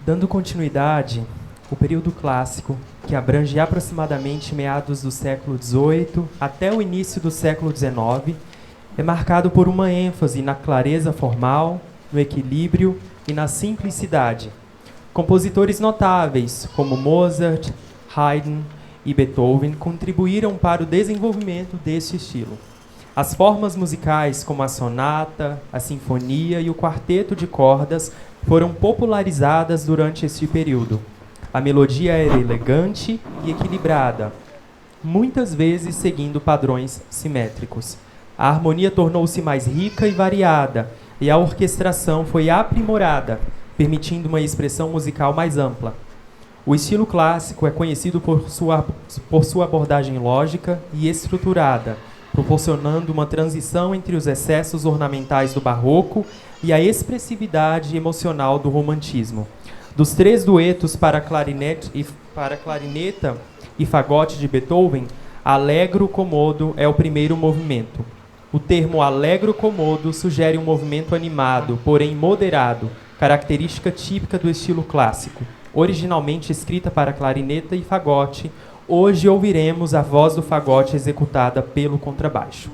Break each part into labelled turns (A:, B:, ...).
A: Dando continuidade, o período clássico, que abrange aproximadamente meados do século XVIII até o início do século XIX, é marcado por uma ênfase na clareza formal, no equilíbrio e na simplicidade. Compositores notáveis, como Mozart, Haydn e Beethoven, contribuíram para o desenvolvimento deste estilo. As formas musicais, como a sonata, a sinfonia e o quarteto de cordas, foram popularizadas durante este período. A melodia era elegante e equilibrada, muitas vezes seguindo padrões simétricos. A harmonia tornou-se mais rica e variada, e a orquestração foi aprimorada, permitindo uma expressão musical mais ampla. O estilo clássico é conhecido por sua abordagem lógica e estruturada, proporcionando uma transição entre os excessos ornamentais do barroco e a expressividade emocional do romantismo. Dos 3 duetos para clarineta e fagote de Beethoven, Allegro Comodo é o primeiro movimento. O termo Allegro Comodo sugere um movimento animado, porém moderado, característica típica do estilo clássico. Originalmente escrita para clarineta e fagote, hoje ouviremos a voz do fagote executada pelo contrabaixo.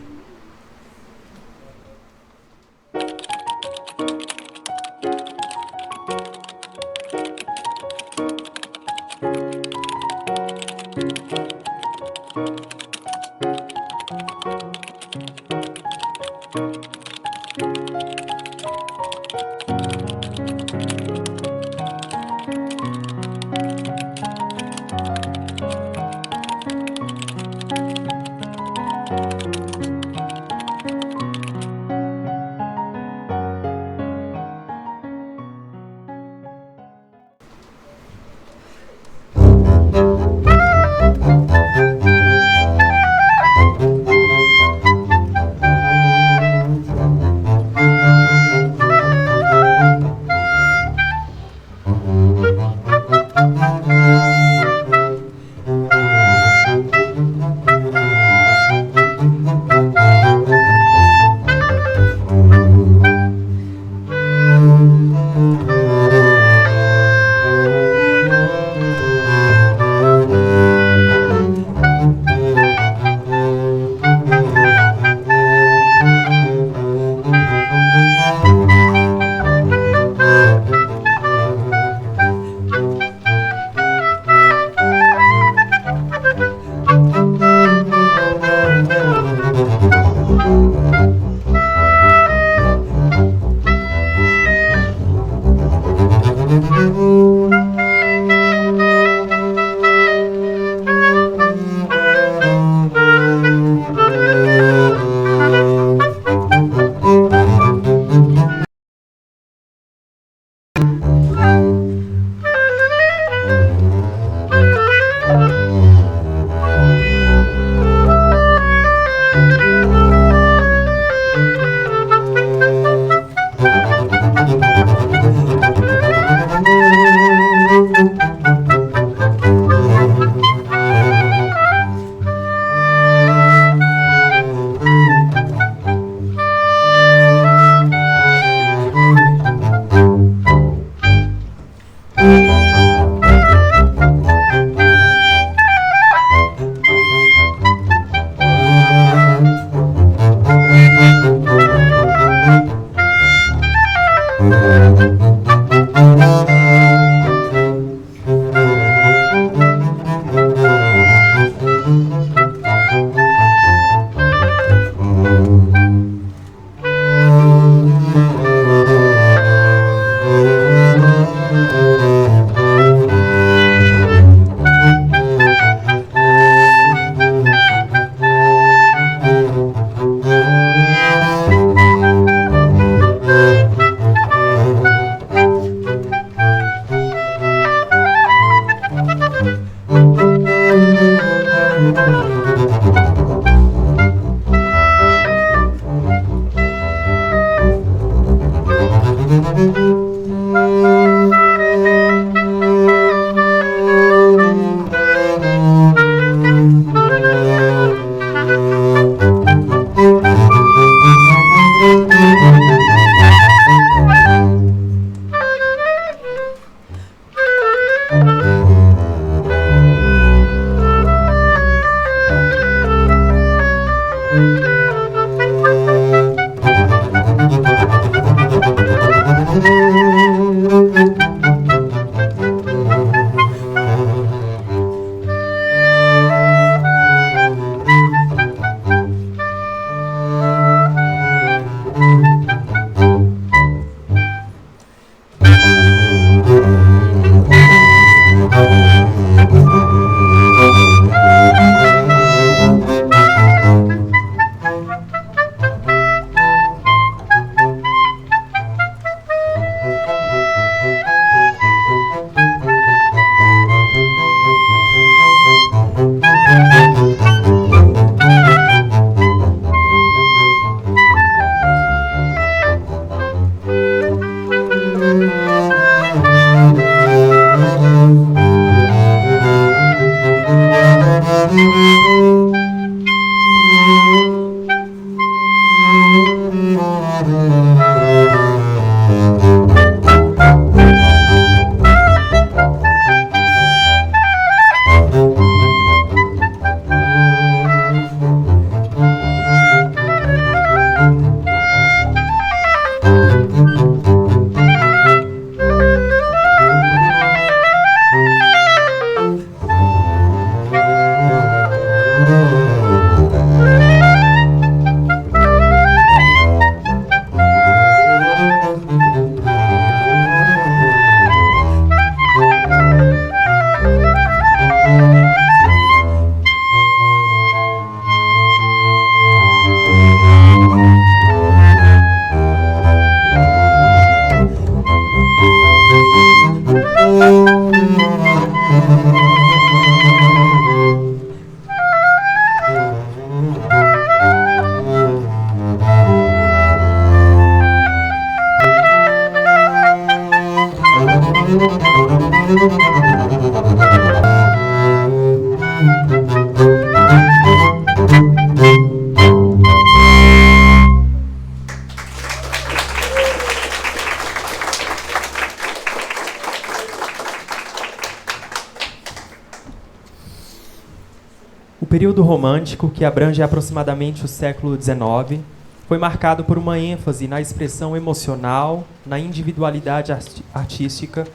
A: período romântico, que abrange aproximadamente o século XIX, foi marcado por uma ênfase na expressão emocional, na individualidade artística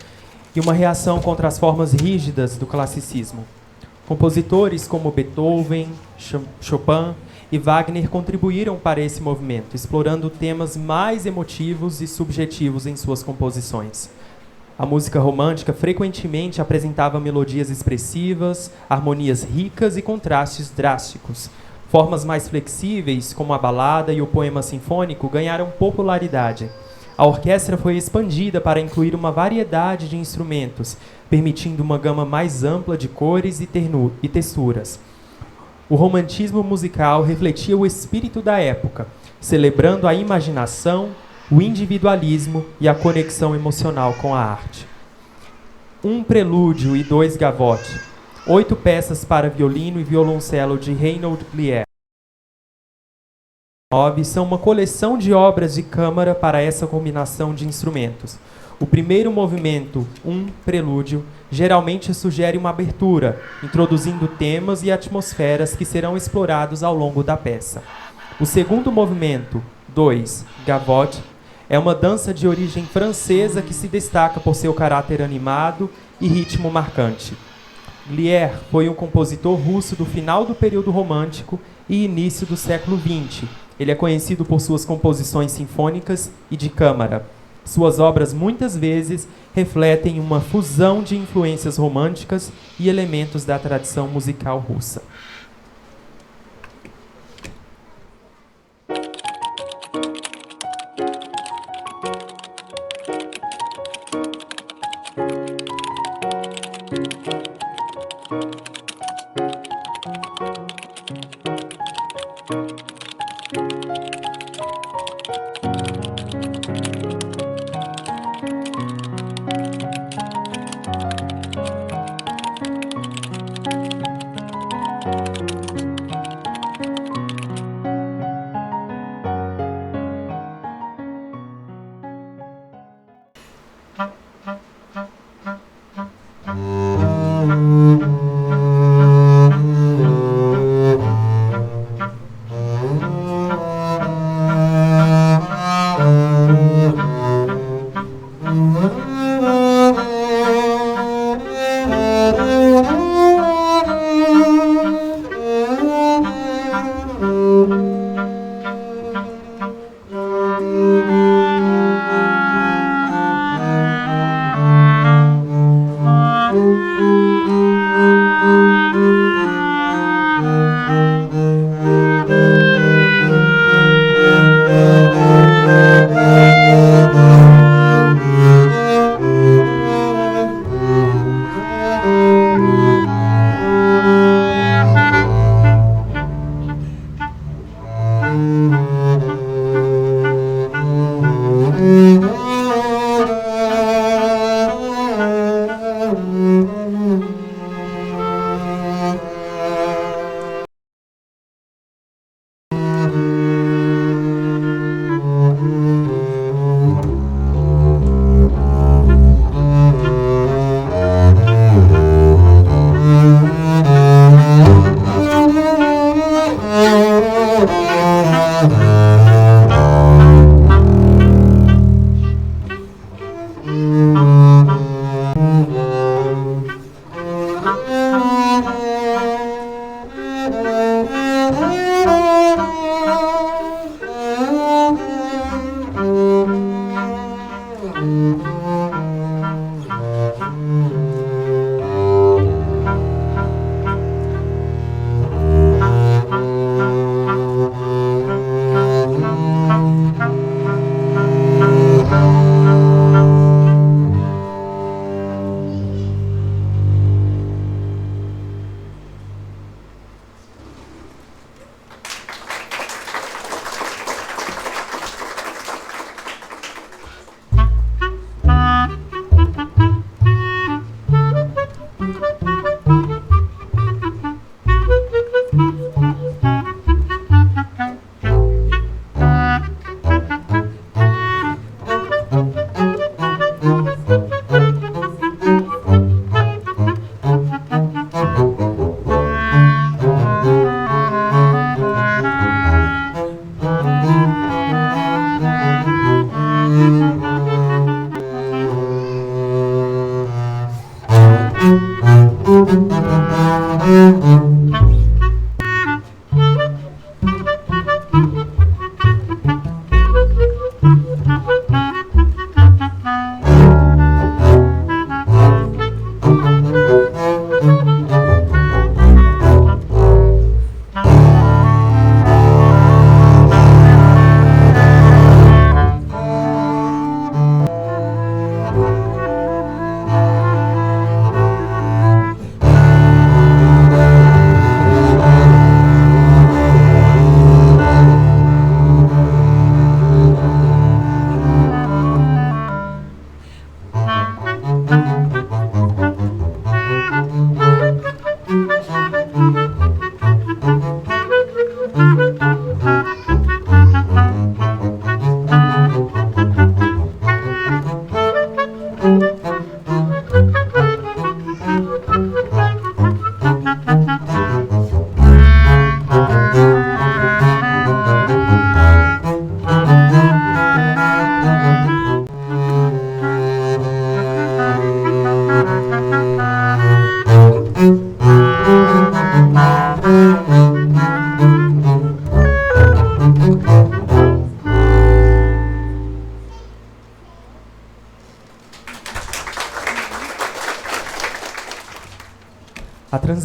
A: e uma reação contra as formas rígidas do classicismo. Compositores como Beethoven, Chopin e Wagner contribuíram para esse movimento, explorando temas mais emotivos e subjetivos em suas composições. A música romântica frequentemente apresentava melodias expressivas, harmonias ricas e contrastes drásticos. Formas mais flexíveis, como a balada e o poema sinfônico, ganharam popularidade. A orquestra foi expandida para incluir uma variedade de instrumentos, permitindo uma gama mais ampla de cores e texturas. O romantismo musical refletia o espírito da época, celebrando a imaginação, o individualismo e a conexão emocional com a arte. Um prelúdio e 2 gavotte, 8 peças para violino e violoncelo de Reinhold Glier. São uma coleção de obras de câmara para essa combinação de instrumentos. O primeiro movimento, um prelúdio, geralmente sugere uma abertura, introduzindo temas e atmosferas que serão explorados ao longo da peça. O segundo movimento, 2 gavotte, é uma dança de origem francesa que se destaca por seu caráter animado e ritmo marcante. Glier foi um compositor russo do final do período romântico e início do século XX. Ele é conhecido por suas composições sinfônicas e de câmara. Suas obras muitas vezes refletem uma fusão de influências românticas e elementos da tradição musical russa.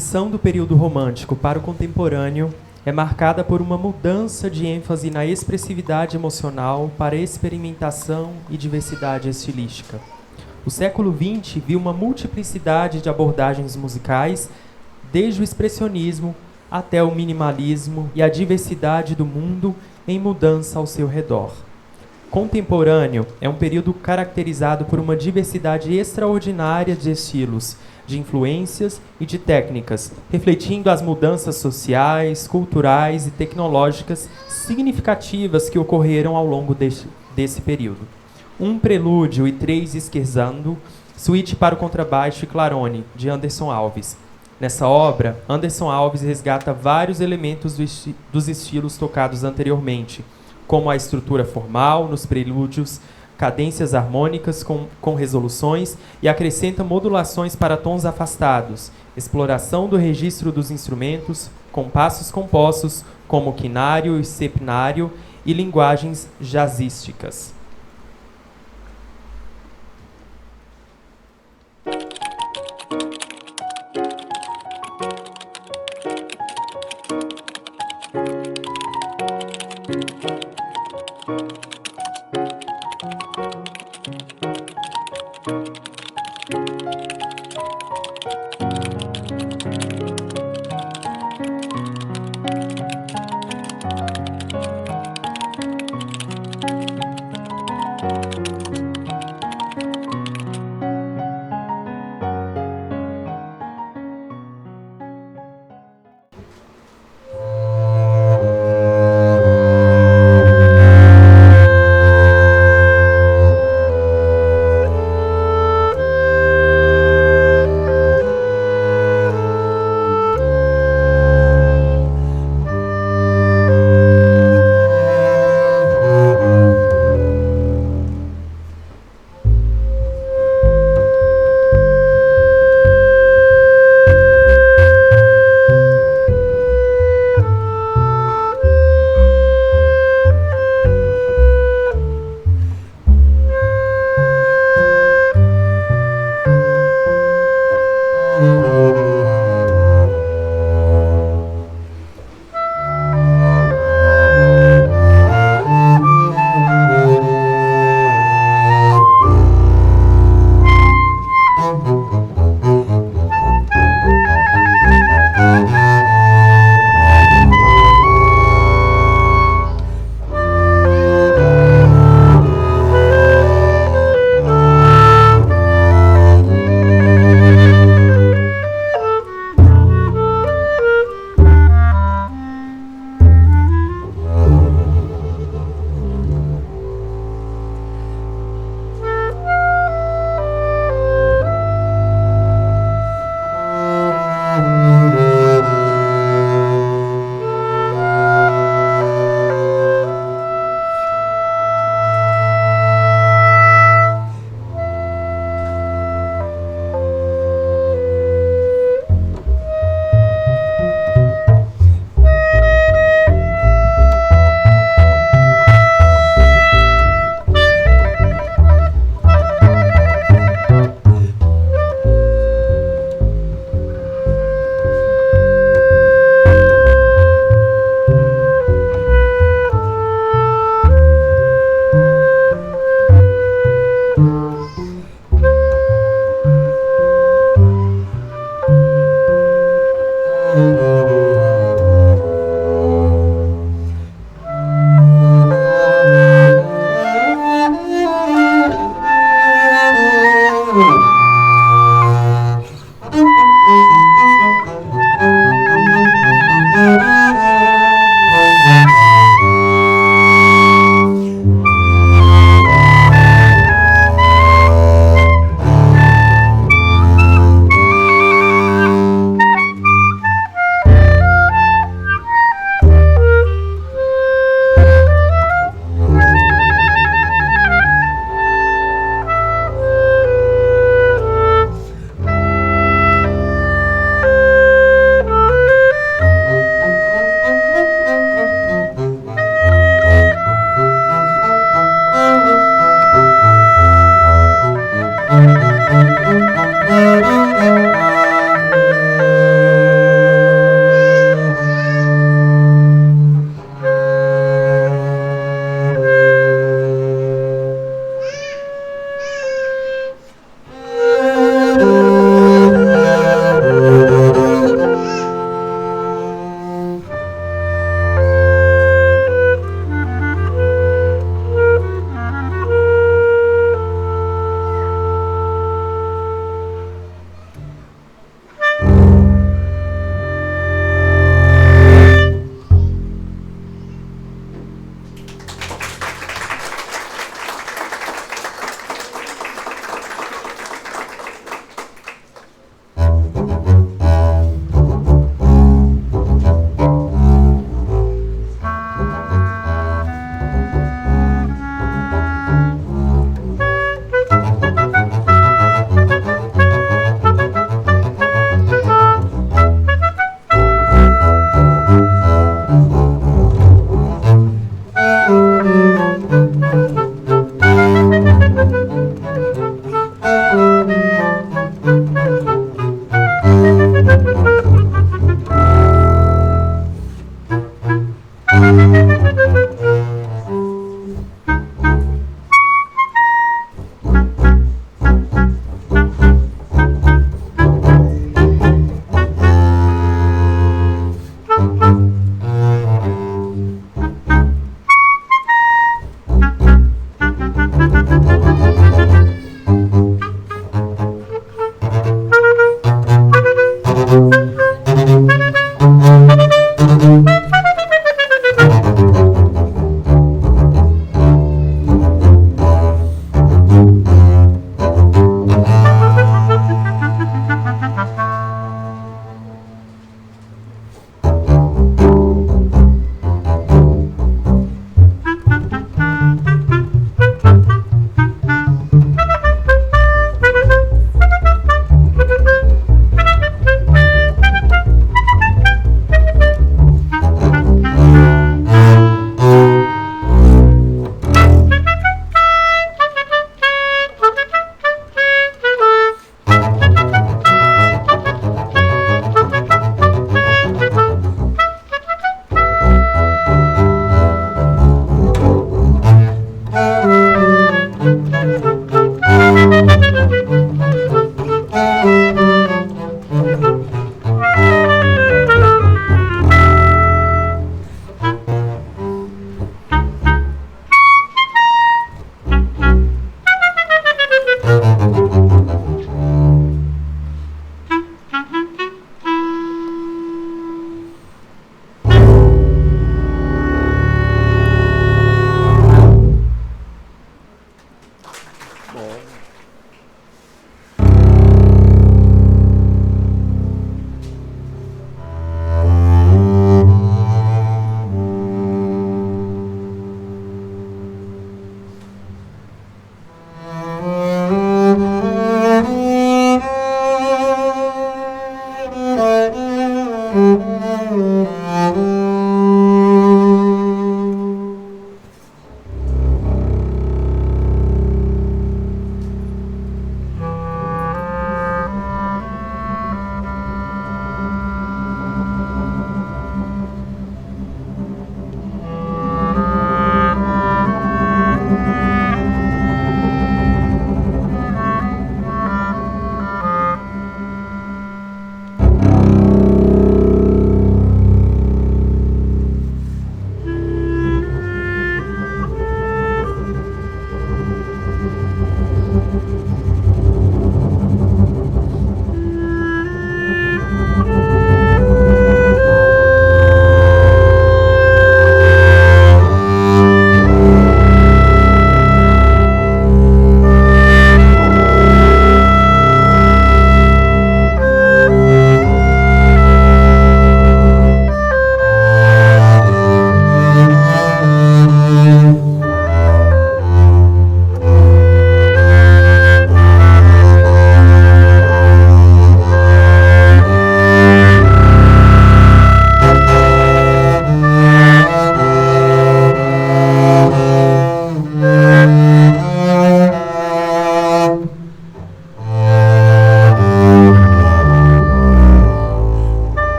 A: transição do período romântico para o contemporâneo é marcada por uma mudança de ênfase na expressividade emocional para experimentação e diversidade estilística. O século XX viu uma multiplicidade de abordagens musicais, desde o expressionismo até o minimalismo e a diversidade do mundo em mudança ao seu redor. Contemporâneo é um período caracterizado por uma diversidade extraordinária de estilos, de influências e de técnicas, refletindo as mudanças sociais, culturais e tecnológicas significativas que ocorreram ao longo desse período. Um prelúdio e 3 scherzando, suíte para o contrabaixo e clarone, de Anderson Alves. Nessa obra, Anderson Alves resgata vários elementos dos estilos tocados anteriormente, como a estrutura formal nos prelúdios, cadências harmônicas com resoluções e acrescenta modulações para tons afastados, exploração do registro dos instrumentos, compassos compostos como quinário e sepnário e linguagens jazzísticas.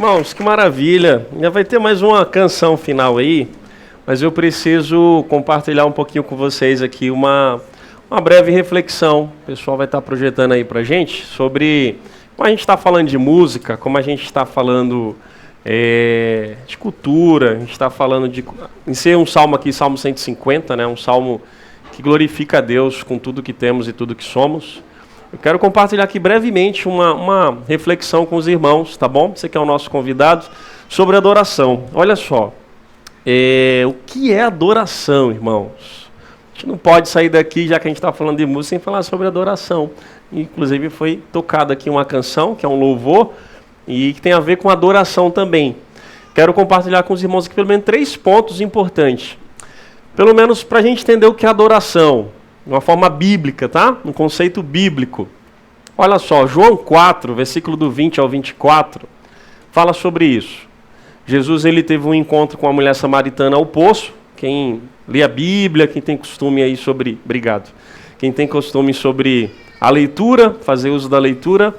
B: Irmãos, que maravilha. Já vai ter mais uma canção final aí, mas eu preciso compartilhar um pouquinho com vocês aqui uma breve reflexão. O pessoal vai estar projetando aí pra gente sobre como a gente está falando de música, como a gente está falando de cultura, a gente está falando de... Em ser um salmo aqui, Salmo 150, né? Um salmo que glorifica a Deus com tudo que temos e tudo que somos. Eu quero compartilhar aqui brevemente uma reflexão com os irmãos, tá bom? Você que é o nosso convidado, sobre adoração. Olha só, o que é adoração, irmãos? A gente não pode sair daqui, já que a gente está falando de música, sem falar sobre adoração. Inclusive foi tocada aqui uma canção, que é um louvor, e que tem a ver com adoração também. Quero compartilhar com os irmãos aqui pelo menos 3 pontos importantes. Pelo menos para a gente entender o que é adoração. De uma forma bíblica, tá? Um conceito bíblico. Olha só, João 4, versículo do 20 ao 24, fala sobre isso. Jesus ele teve um encontro com a mulher samaritana ao poço. Quem lê a Bíblia, quem tem costume aí sobre... Obrigado. Quem tem costume sobre a leitura, fazer uso da leitura,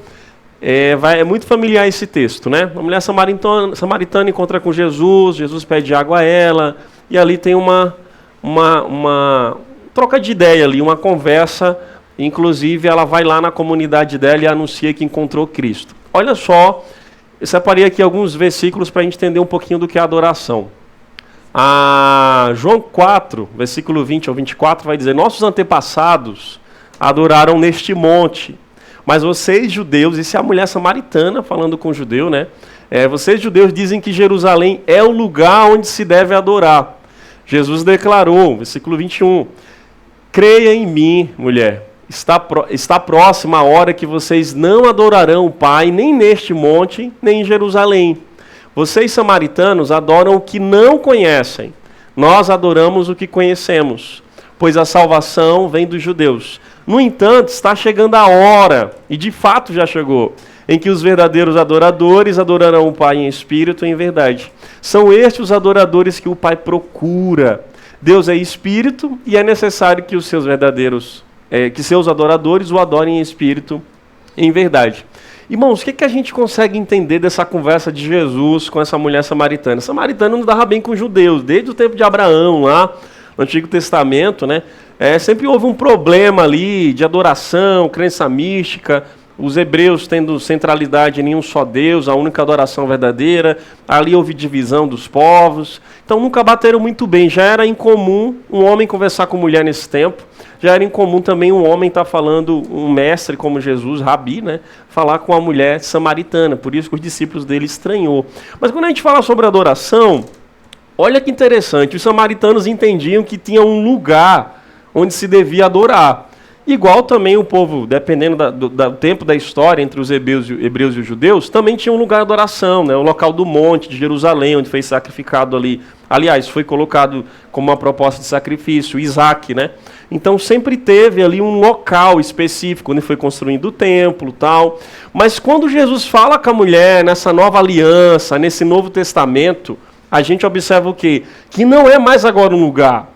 B: é muito familiar esse texto, né? A mulher samaritana encontra com Jesus, Jesus pede água a ela, e ali tem uma troca de ideia ali, uma conversa, inclusive ela vai lá na comunidade dela e anuncia que encontrou Cristo. Olha só, eu separei aqui alguns versículos para a gente entender um pouquinho do que é adoração. João 4, versículo 20 ao 24 vai dizer: nossos antepassados adoraram neste monte, mas vocês judeus, isso é a mulher samaritana falando com o judeu, né? Vocês judeus dizem que Jerusalém é o lugar onde se deve adorar. Jesus declarou, versículo 21, creia em mim, mulher, está próxima a hora que vocês não adorarão o Pai, nem neste monte, nem em Jerusalém. Vocês, samaritanos, adoram o que não conhecem. Nós adoramos o que conhecemos, pois a salvação vem dos judeus. No entanto, está chegando a hora, e de fato já chegou, em que os verdadeiros adoradores adorarão o Pai em espírito e em verdade. São estes os adoradores que o Pai procura. Deus é espírito e é necessário que os seus seus adoradores o adorem em espírito e em verdade. Irmãos, o que a gente consegue entender dessa conversa de Jesus com essa mulher samaritana? A samaritana não dava bem com os judeus, desde o tempo de Abraão, lá no Antigo Testamento, né? Sempre houve um problema ali de adoração, crença mística, os hebreus tendo centralidade em um só Deus, a única adoração verdadeira, ali houve divisão dos povos, então nunca bateram muito bem. Já era incomum um homem conversar com mulher nesse tempo, já era incomum também um homem estar falando, um mestre como Jesus, rabi, né, falar com a mulher samaritana, por isso que os discípulos dele estranhou. Mas quando a gente fala sobre adoração, olha que interessante, os samaritanos entendiam que tinha um lugar onde se devia adorar. Igual também o povo, dependendo do tempo da história entre os hebreus e os judeus, também tinha um lugar de adoração, né? O local do monte de Jerusalém, onde foi sacrificado ali. Aliás, foi colocado como uma proposta de sacrifício, Isaac, né? Então sempre teve ali um local específico, onde foi construindo o templo e tal. Mas quando Jesus fala com a mulher, nessa nova aliança, nesse Novo Testamento, a gente observa o quê? Que não é mais agora um lugar.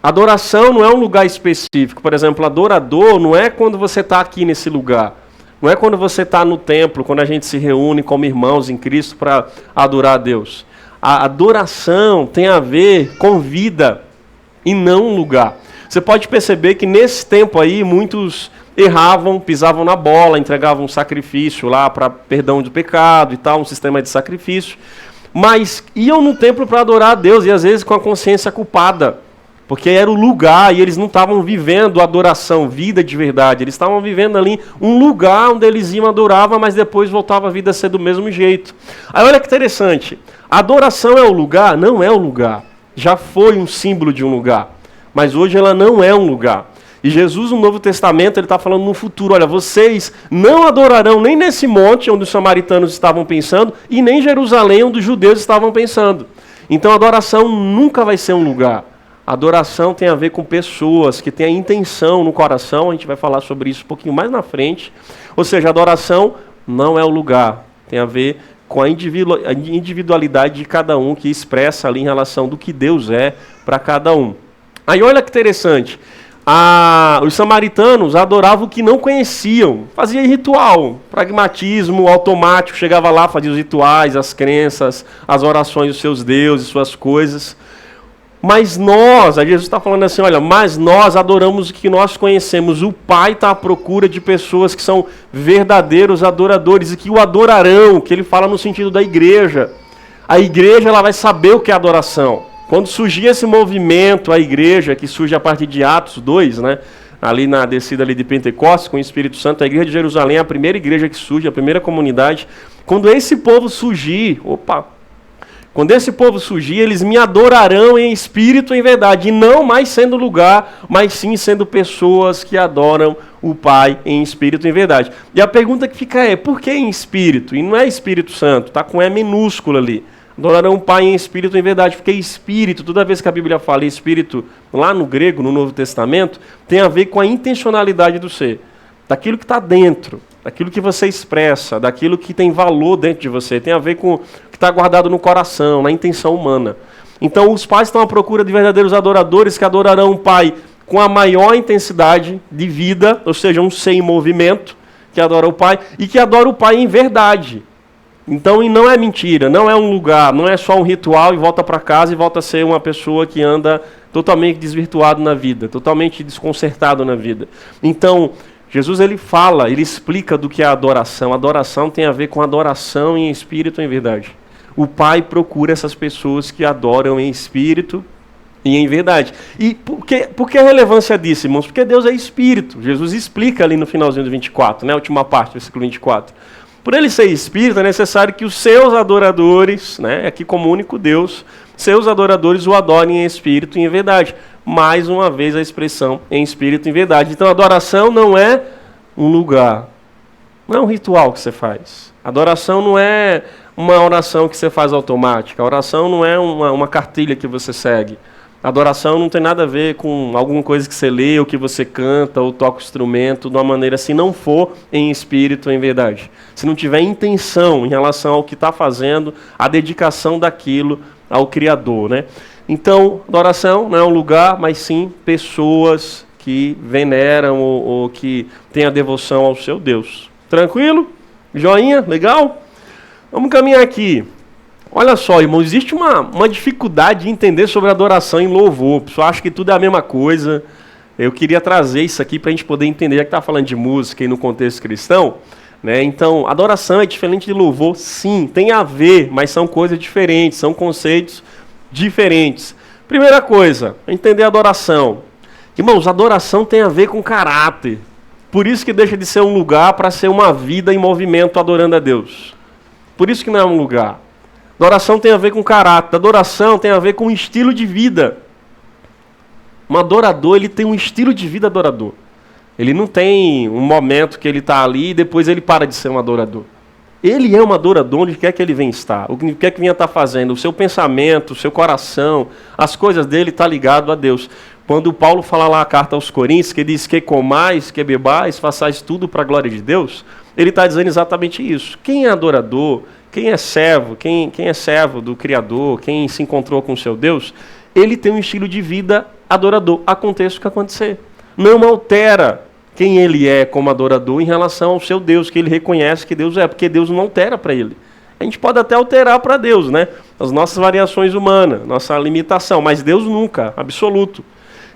B: Adoração não é um lugar específico. Por exemplo, adorador não é quando você está aqui nesse lugar. Não é quando você está no templo, quando a gente se reúne como irmãos em Cristo para adorar a Deus. A adoração tem a ver com vida e não um lugar. Você pode perceber que nesse tempo aí muitos erravam, pisavam na bola, entregavam um sacrifício lá para perdão do pecado e tal, um sistema de sacrifício. Mas iam no templo para adorar a Deus e às vezes com a consciência culpada. Porque era o lugar e eles não estavam vivendo adoração, vida de verdade. Eles estavam vivendo ali um lugar onde eles iam adorar, mas depois voltava a vida a ser do mesmo jeito. Aí olha que interessante. A adoração é o lugar? Não é o lugar. Já foi um símbolo de um lugar. Mas hoje ela não é um lugar. E Jesus, no Novo Testamento, ele está falando no futuro. Olha, vocês não adorarão nem nesse monte onde os samaritanos estavam pensando e nem em Jerusalém onde os judeus estavam pensando. Então a adoração nunca vai ser um lugar. Adoração tem a ver com pessoas que têm a intenção no coração, a gente vai falar sobre isso um pouquinho mais na frente. Ou seja, a adoração não é o lugar, tem a ver com a individualidade de cada um que expressa ali em relação do que Deus é para cada um. Aí olha que interessante, Os samaritanos adoravam o que não conheciam, faziam ritual, pragmatismo automático, chegava lá, fazia os rituais, as crenças, as orações dos seus deuses, suas coisas. Mas nós, aí Jesus está falando assim, olha, mas nós adoramos o que nós conhecemos. O Pai está à procura de pessoas que são verdadeiros adoradores e que o adorarão, que ele fala no sentido da igreja. A igreja ela vai saber o que é adoração. Quando surgir esse movimento, a igreja, que surge a partir de Atos 2, né, ali na descida ali de Pentecostes, com o Espírito Santo, a igreja de Jerusalém é a primeira igreja que surge, a primeira comunidade. Quando esse povo surgir, quando esse povo surgir, eles me adorarão em espírito e em verdade, e não mais sendo lugar, mas sim sendo pessoas que adoram o Pai em espírito e em verdade. E a pergunta que fica é, por que em espírito? E não é Espírito Santo, está com E minúsculo ali. Adorarão o Pai em espírito e em verdade, porque espírito, toda vez que a Bíblia fala espírito, lá no grego, no Novo Testamento, tem a ver com a intencionalidade do ser, daquilo que está dentro, daquilo que você expressa, daquilo que tem valor dentro de você, tem a ver com o que está guardado no coração, na intenção humana. Então os pais estão à procura de verdadeiros adoradores que adorarão o Pai com a maior intensidade de vida, ou seja, um ser em movimento, que adora o Pai, e que adora o Pai em verdade. Então, e não é mentira, não é um lugar, não é só um ritual e volta para casa e volta a ser uma pessoa que anda totalmente desvirtuado na vida, totalmente desconcertado na vida. Então, Jesus ele fala, ele explica do que é adoração. Adoração tem a ver com adoração em espírito e em verdade. O Pai procura essas pessoas que adoram em espírito e em verdade. E por que a relevância disso, irmãos? Porque Deus é espírito. Jesus explica ali no finalzinho do 24, né, a última parte do versículo 24. Por ele ser espírito, é necessário que os seus adoradores, né, aqui como único Deus, seus adoradores o adorem em espírito e em verdade. Mais uma vez a expressão em espírito e em verdade. Então, adoração não é um lugar, não é um ritual que você faz. Adoração não é uma oração que você faz automática. A oração não é uma cartilha que você segue. Adoração não tem nada a ver com alguma coisa que você lê, ou que você canta, ou toca o instrumento, de uma maneira, se não for em espírito ou em verdade. Se não tiver intenção em relação ao que está fazendo, a dedicação daquilo ao Criador, né? Então, adoração não é um lugar, mas sim pessoas que veneram ou que têm a devoção ao seu Deus. Tranquilo? Joinha? Legal? Vamos caminhar aqui. Olha só, irmão, existe uma dificuldade de entender sobre adoração e louvor. O pessoal acha que tudo é a mesma coisa. Eu queria trazer isso aqui para a gente poder entender, já que está falando de música e no contexto cristão, né? Então, adoração é diferente de louvor? Sim, tem a ver, mas são coisas diferentes, são conceitos diferentes. Primeira coisa, entender a adoração. Irmãos, adoração tem a ver com caráter. Por isso que deixa de ser um lugar para ser uma vida em movimento adorando a Deus. Por isso que não é um lugar. Adoração tem a ver com caráter. Adoração tem a ver com estilo de vida. Um adorador, ele tem um estilo de vida adorador. Ele não tem um momento que ele está ali e depois ele para de ser um adorador. Ele é um adorador onde quer que ele venha estar. O que quer que venha estar fazendo. O seu pensamento, o seu coração, as coisas dele estão ligado a Deus. Quando Paulo fala lá a carta aos Coríntios, que diz que comais, que bebais, façais tudo para a glória de Deus, ele está dizendo exatamente isso. Quem é adorador, quem é servo do Criador, quem se encontrou com o seu Deus, ele tem um estilo de vida adorador. Aconteça o que acontecer. Não altera quem ele é como adorador em relação ao seu Deus, que ele reconhece que Deus é, porque Deus não altera para ele. A gente pode até alterar para Deus, né? As nossas variações humanas, nossa limitação, mas Deus nunca, absoluto.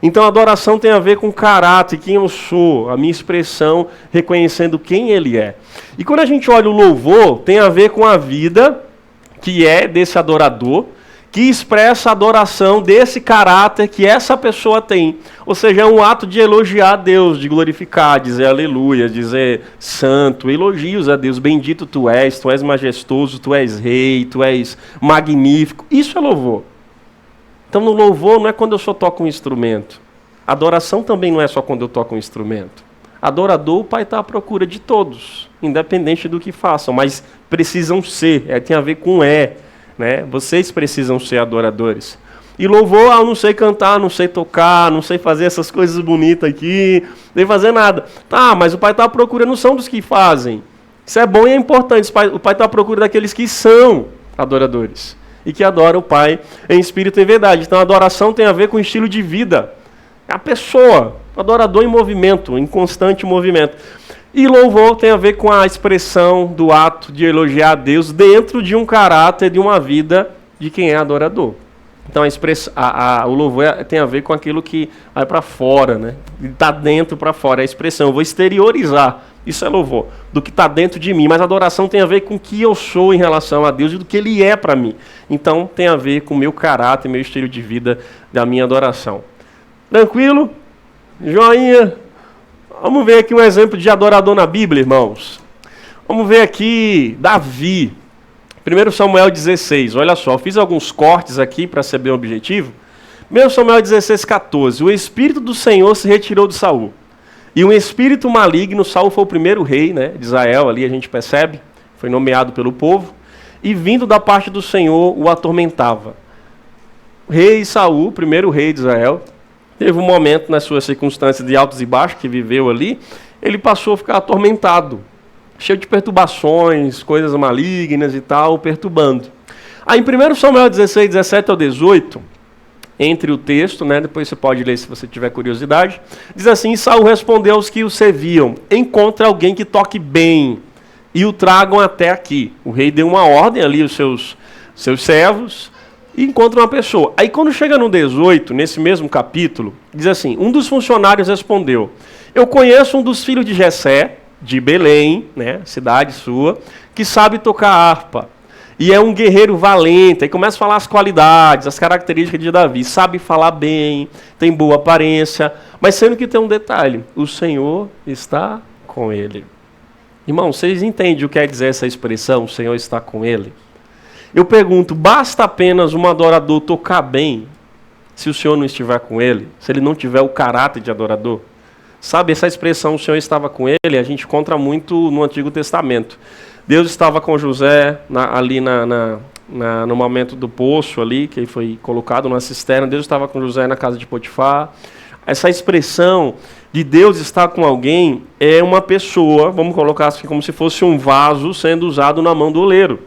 B: Então a adoração tem a ver com caráter, quem eu sou, a minha expressão, reconhecendo quem ele é. E quando a gente olha o louvor, tem a ver com a vida que é desse adorador, que expressa a adoração desse caráter que essa pessoa tem. Ou seja, é um ato de elogiar a Deus, de glorificar, dizer aleluia, dizer santo, elogios a Deus, bendito tu és majestoso, tu és rei, tu és magnífico. Isso é louvor. Então no louvor não é quando eu só toco um instrumento. Adoração também não é só quando eu toco um instrumento. Adorador, o Pai está à procura de todos, independente do que façam, mas precisam ser, tem a ver com né? Vocês precisam ser adoradores. E louvor, eu não sei cantar, não sei tocar, não sei fazer essas coisas bonitas aqui, não sei fazer nada. Tá, mas o Pai está à procura, não são dos que fazem. Isso é bom e é importante, o Pai está à procura daqueles que são adoradores e que adoram o Pai em espírito e em verdade. Então a adoração tem a ver com o estilo de vida. É a pessoa. Adorador em movimento, em constante movimento. E louvor tem a ver com a expressão do ato de elogiar a Deus dentro de um caráter, de uma vida de quem é adorador. Então o louvor tem a ver com aquilo que vai para fora, né? Está dentro para fora, é a expressão. Eu vou exteriorizar, isso é louvor, do que está dentro de mim. Mas a adoração tem a ver com o que eu sou em relação a Deus e do que Ele é para mim. Então tem a ver com o meu caráter, meu estilo de vida, da minha adoração. Tranquilo? Joinha? Vamos ver aqui um exemplo de adorador na Bíblia, irmãos. Vamos ver aqui Davi. 1 Samuel 16, olha só, eu fiz alguns cortes aqui para ser bem objetivo. 1 Samuel 16, 14, o Espírito do Senhor se retirou de Saul. E um espírito maligno, Saul foi o primeiro rei, né, de Israel, ali a gente percebe, foi nomeado pelo povo, e vindo da parte do Senhor o atormentava. O rei Saul, primeiro rei de Israel, teve um momento nas suas circunstâncias de altos e baixos que viveu ali, ele passou a ficar atormentado, cheio de perturbações, coisas malignas e tal, perturbando. Aí em 1 Samuel 16, 17 ao 18, entre o texto, né, depois você pode ler se você tiver curiosidade, diz assim, Saul respondeu aos que o serviam, encontre alguém que toque bem e o tragam até aqui. O rei deu uma ordem ali aos seus servos, e encontra uma pessoa. Aí quando chega no 18, nesse mesmo capítulo, diz assim, um dos funcionários respondeu, eu conheço um dos filhos de Jessé, de Belém, né, cidade sua, que sabe tocar harpa. E é um guerreiro valente. Aí começa a falar as qualidades, as características de Davi. Sabe falar bem, tem boa aparência, mas sendo que tem um detalhe, o Senhor está com ele. Irmão, vocês entendem o que quer dizer essa expressão, o Senhor está com ele? Eu pergunto, basta apenas um adorador tocar bem, se o Senhor não estiver com ele, se ele não tiver o caráter de adorador? Sabe, essa expressão, o Senhor estava com ele, a gente encontra muito no Antigo Testamento. Deus estava com José ali no momento do poço ali, que foi colocado na cisterna, Deus estava com José na casa de Potifar. Essa expressão de Deus estar com alguém é uma pessoa, vamos colocar assim, como se fosse um vaso sendo usado na mão do oleiro.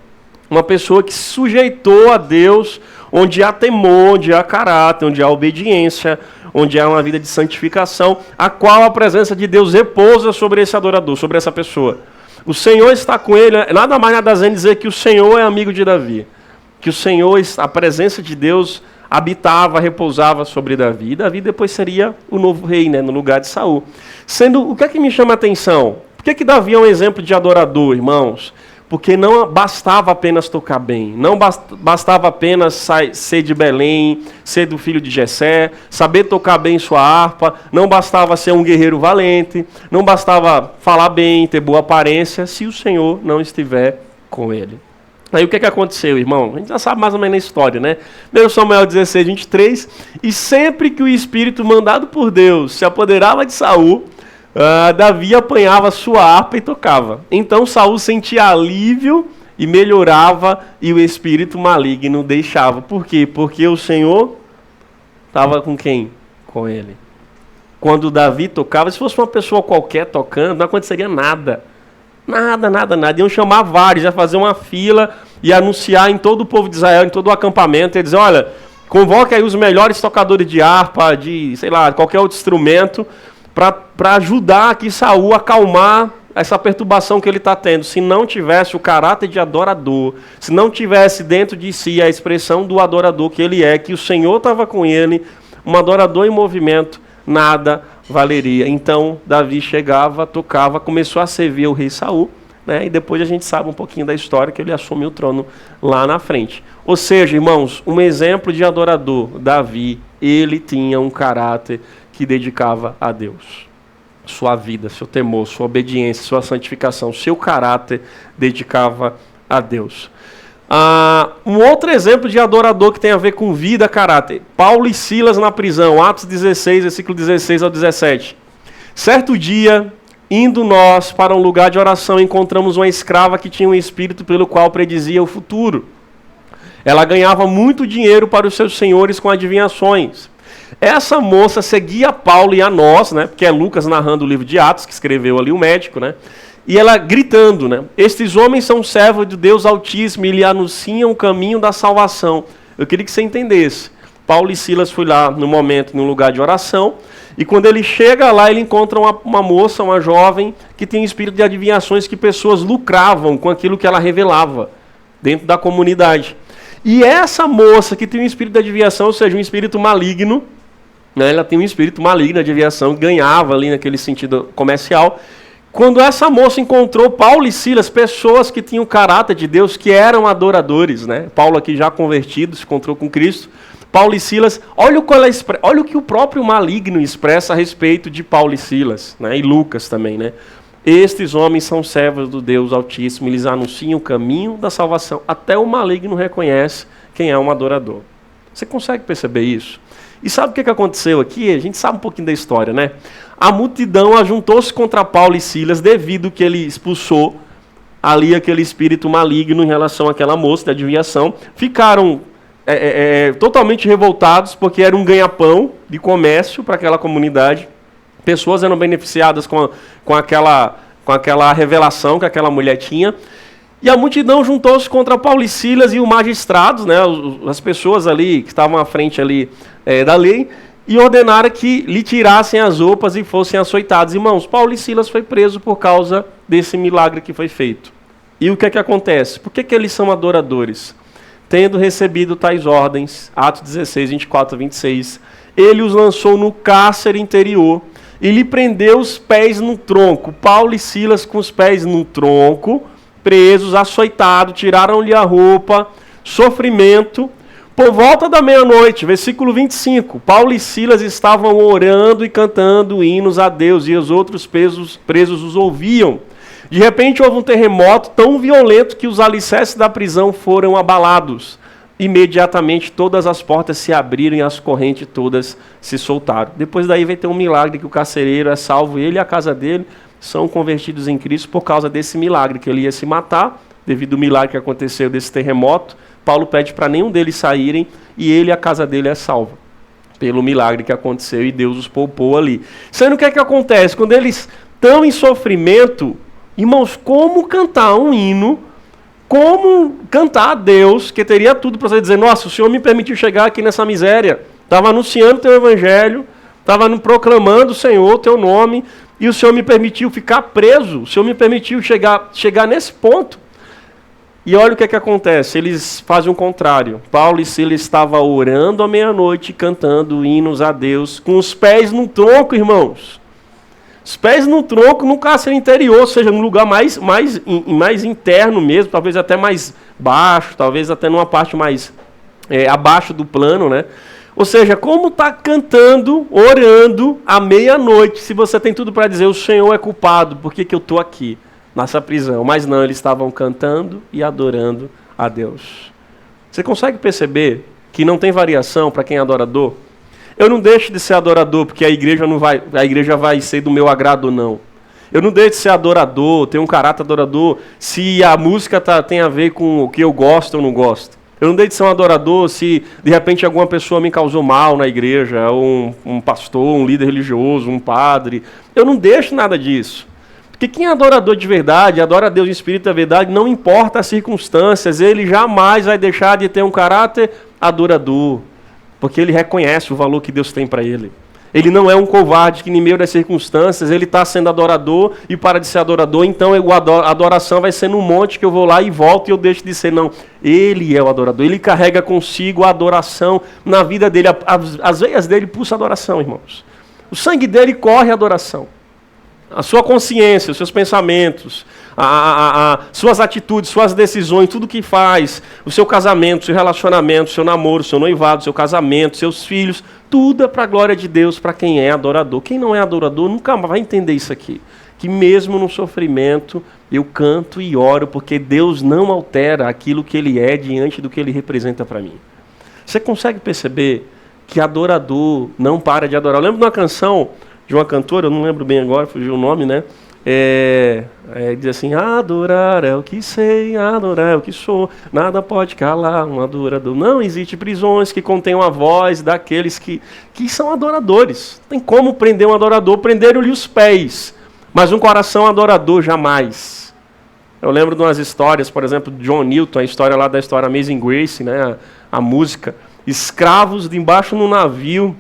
B: Uma pessoa que se sujeitou a Deus, onde há temor, onde há caráter, onde há obediência, onde há uma vida de santificação, a qual a presença de Deus repousa sobre esse adorador, sobre essa pessoa. O Senhor está com ele, nada mais nada menos dizer que o Senhor é amigo de Davi. Que o Senhor, a presença de Deus habitava, repousava sobre Davi. E Davi depois seria o novo rei, né, no lugar de Saul. O que é que me chama a atenção? Por que Davi é um exemplo de adorador, irmãos? Porque não bastava apenas tocar bem, não bastava apenas ser de Belém, ser do filho de Jessé, saber tocar bem sua harpa, não bastava ser um guerreiro valente, não bastava falar bem, ter boa aparência, se o Senhor não estiver com ele. Aí o que aconteceu, irmão? A gente já sabe mais ou menos a história, né? 1 Samuel 16, 23, e sempre que o Espírito mandado por Deus se apoderava de Saul, Davi apanhava sua harpa e tocava. Então Saul sentia alívio e melhorava, e o espírito maligno deixava. Por quê? Porque o Senhor estava com quem? Com ele. Quando Davi tocava, se fosse uma pessoa qualquer tocando, não aconteceria nada. Nada. Iam chamar vários, ia fazer uma fila e anunciar em todo o povo de Israel, em todo o acampamento, e dizer, olha, convoque aí os melhores tocadores de harpa, de, sei lá, qualquer outro instrumento, para ajudar aqui Saul a acalmar essa perturbação que ele está tendo. Se não tivesse o caráter de adorador, se não tivesse dentro de si a expressão do adorador que ele é, que o Senhor estava com ele, um adorador em movimento, nada valeria. Então Davi chegava, tocava, começou a servir o rei Saul, né? E depois a gente sabe um pouquinho da história que ele assume o trono lá na frente. Ou seja, irmãos, um exemplo de adorador, Davi, ele tinha um caráter que dedicava a Deus. Sua vida, seu temor, sua obediência, sua santificação, seu caráter dedicava a Deus. Um outro exemplo de adorador que tem a ver com vida, caráter. Paulo e Silas na prisão, Atos 16, versículo 16 ao 17. Certo dia, indo nós para um lugar de oração, encontramos uma escrava que tinha um espírito pelo qual predizia o futuro. Ela ganhava muito dinheiro para os seus senhores com adivinhações. Essa moça seguia Paulo e a nós, né, porque é Lucas narrando o livro de Atos, que escreveu ali o médico, né, e ela gritando, né, estes homens são servos de Deus Altíssimo e lhe anunciam o caminho da salvação. Eu queria que você entendesse. Paulo e Silas foi lá no momento, num lugar de oração, E quando ele chega lá, ele encontra uma moça, uma jovem, que tem espírito de adivinhações, que pessoas lucravam com aquilo que ela revelava dentro da comunidade. E essa moça que tem um espírito de adivinhação, ou seja, um espírito maligno, né, ela tem um espírito maligno de adivinhação, ganhava ali naquele sentido comercial. Quando essa moça encontrou Paulo e Silas, pessoas que tinham o caráter de Deus, que eram adoradores, né? Paulo aqui já convertido, se encontrou com Cristo. Paulo e Silas, olha o que o próprio maligno expressa a respeito de Paulo e Silas, né? E Lucas também, né? Estes homens são servos do Deus Altíssimo, eles anunciam o caminho da salvação. Até o maligno reconhece quem é um adorador. Você consegue perceber isso? E sabe o que aconteceu aqui? A gente sabe um pouquinho da história, né? A multidão ajuntou-se contra Paulo e Silas devido que ele expulsou ali aquele espírito maligno em relação àquela moça de adivinhação. Ficaram totalmente revoltados porque era um ganha-pão de comércio para aquela comunidade. Pessoas eram beneficiadas com aquela revelação que aquela mulher tinha. E a multidão juntou-se contra Paulo e Silas e os magistrados, né, as pessoas ali que estavam à frente ali, da lei, e ordenaram que lhe tirassem as roupas e fossem açoitados. Irmãos, Paulo e Silas foi preso por causa desse milagre que foi feito. E o que é que acontece? Por que eles são adoradores? Tendo recebido tais ordens, Atos 16, 24 a 26, ele os lançou no cárcere interior e lhe prendeu os pés no tronco. Paulo e Silas com os pés no tronco, presos, açoitados, tiraram-lhe a roupa, sofrimento. Por volta da meia-noite, versículo 25, Paulo e Silas estavam orando e cantando hinos a Deus, e os outros presos os ouviam. De repente houve um terremoto tão violento que os alicerces da prisão foram abalados. Imediatamente todas as portas se abriram e as correntes todas se soltaram. Depois daí vai ter um milagre que o carcereiro é salvo, ele e a casa dele são convertidos em Cristo por causa desse milagre, que ele ia se matar, devido ao milagre que aconteceu desse terremoto. Paulo pede para nenhum deles saírem e ele e a casa dele é salva pelo milagre que aconteceu e Deus os poupou ali. Sendo o que é que acontece? Quando eles estão em sofrimento, irmãos, como cantar um hino, como cantar a Deus, que teria tudo para você dizer, nossa, o Senhor me permitiu chegar aqui nessa miséria, estava anunciando o teu evangelho, estava proclamando o Senhor, o teu nome, e o Senhor me permitiu ficar preso, o Senhor me permitiu chegar nesse ponto. E olha o que é que acontece, eles fazem o contrário. Paulo e Silas estavam orando à meia-noite, cantando hinos a Deus, com os pés no tronco, irmãos. Os pés no tronco, no cárcere interior, ou seja, num lugar mais interno mesmo, talvez até mais baixo, talvez até numa parte mais abaixo do plano, né? Ou seja, como está cantando, orando à meia-noite, se você tem tudo para dizer, o Senhor é culpado, por que eu estou aqui nessa prisão? Mas não, eles estavam cantando e adorando a Deus. Você consegue perceber que não tem variação para quem é adorador? Eu não deixo de ser adorador porque a igreja vai ser do meu agrado ou não. Eu não deixo de ser adorador, ter um caráter adorador, se a música tem a ver com o que eu gosto ou não gosto. Eu não deixo de ser um adorador se de repente alguma pessoa me causou mal na igreja, ou um pastor, um líder religioso, um padre. Eu não deixo nada disso. Porque quem é adorador de verdade, adora a Deus em espírito da verdade, não importa as circunstâncias, ele jamais vai deixar de ter um caráter adorador. Porque ele reconhece o valor que Deus tem para ele. Ele não é um covarde que, em meio das circunstâncias, ele está sendo adorador e para de ser adorador, então a adoração vai ser num monte que eu vou lá e volto e eu deixo de ser. Não, ele é o adorador. Ele carrega consigo a adoração na vida dele. As veias dele pulsam adoração, irmãos. O sangue dele corre a adoração. A sua consciência, os seus pensamentos, suas atitudes, suas decisões, tudo que faz, o seu casamento, seu relacionamento, seu namoro, seu noivado, seu casamento, seus filhos, tudo é para a glória de Deus, para quem é adorador. Quem não é adorador nunca vai entender isso aqui. Que mesmo no sofrimento eu canto e oro, porque Deus não altera aquilo que Ele é diante do que Ele representa para mim. Você consegue perceber que adorador não para de adorar? Eu lembro de uma canção de uma cantora, eu não lembro bem agora, fugiu o nome, né? Diz assim, adorar é o que sei, adorar é o que sou, nada pode calar um adorador. Não existe prisões que contenham a voz daqueles que são adoradores. Tem como prender um adorador, prenderam-lhe os pés, mas um coração adorador jamais. Eu lembro de umas histórias, por exemplo, de John Newton, a história lá da história Amazing Grace, né? A música, escravos de embaixo no navio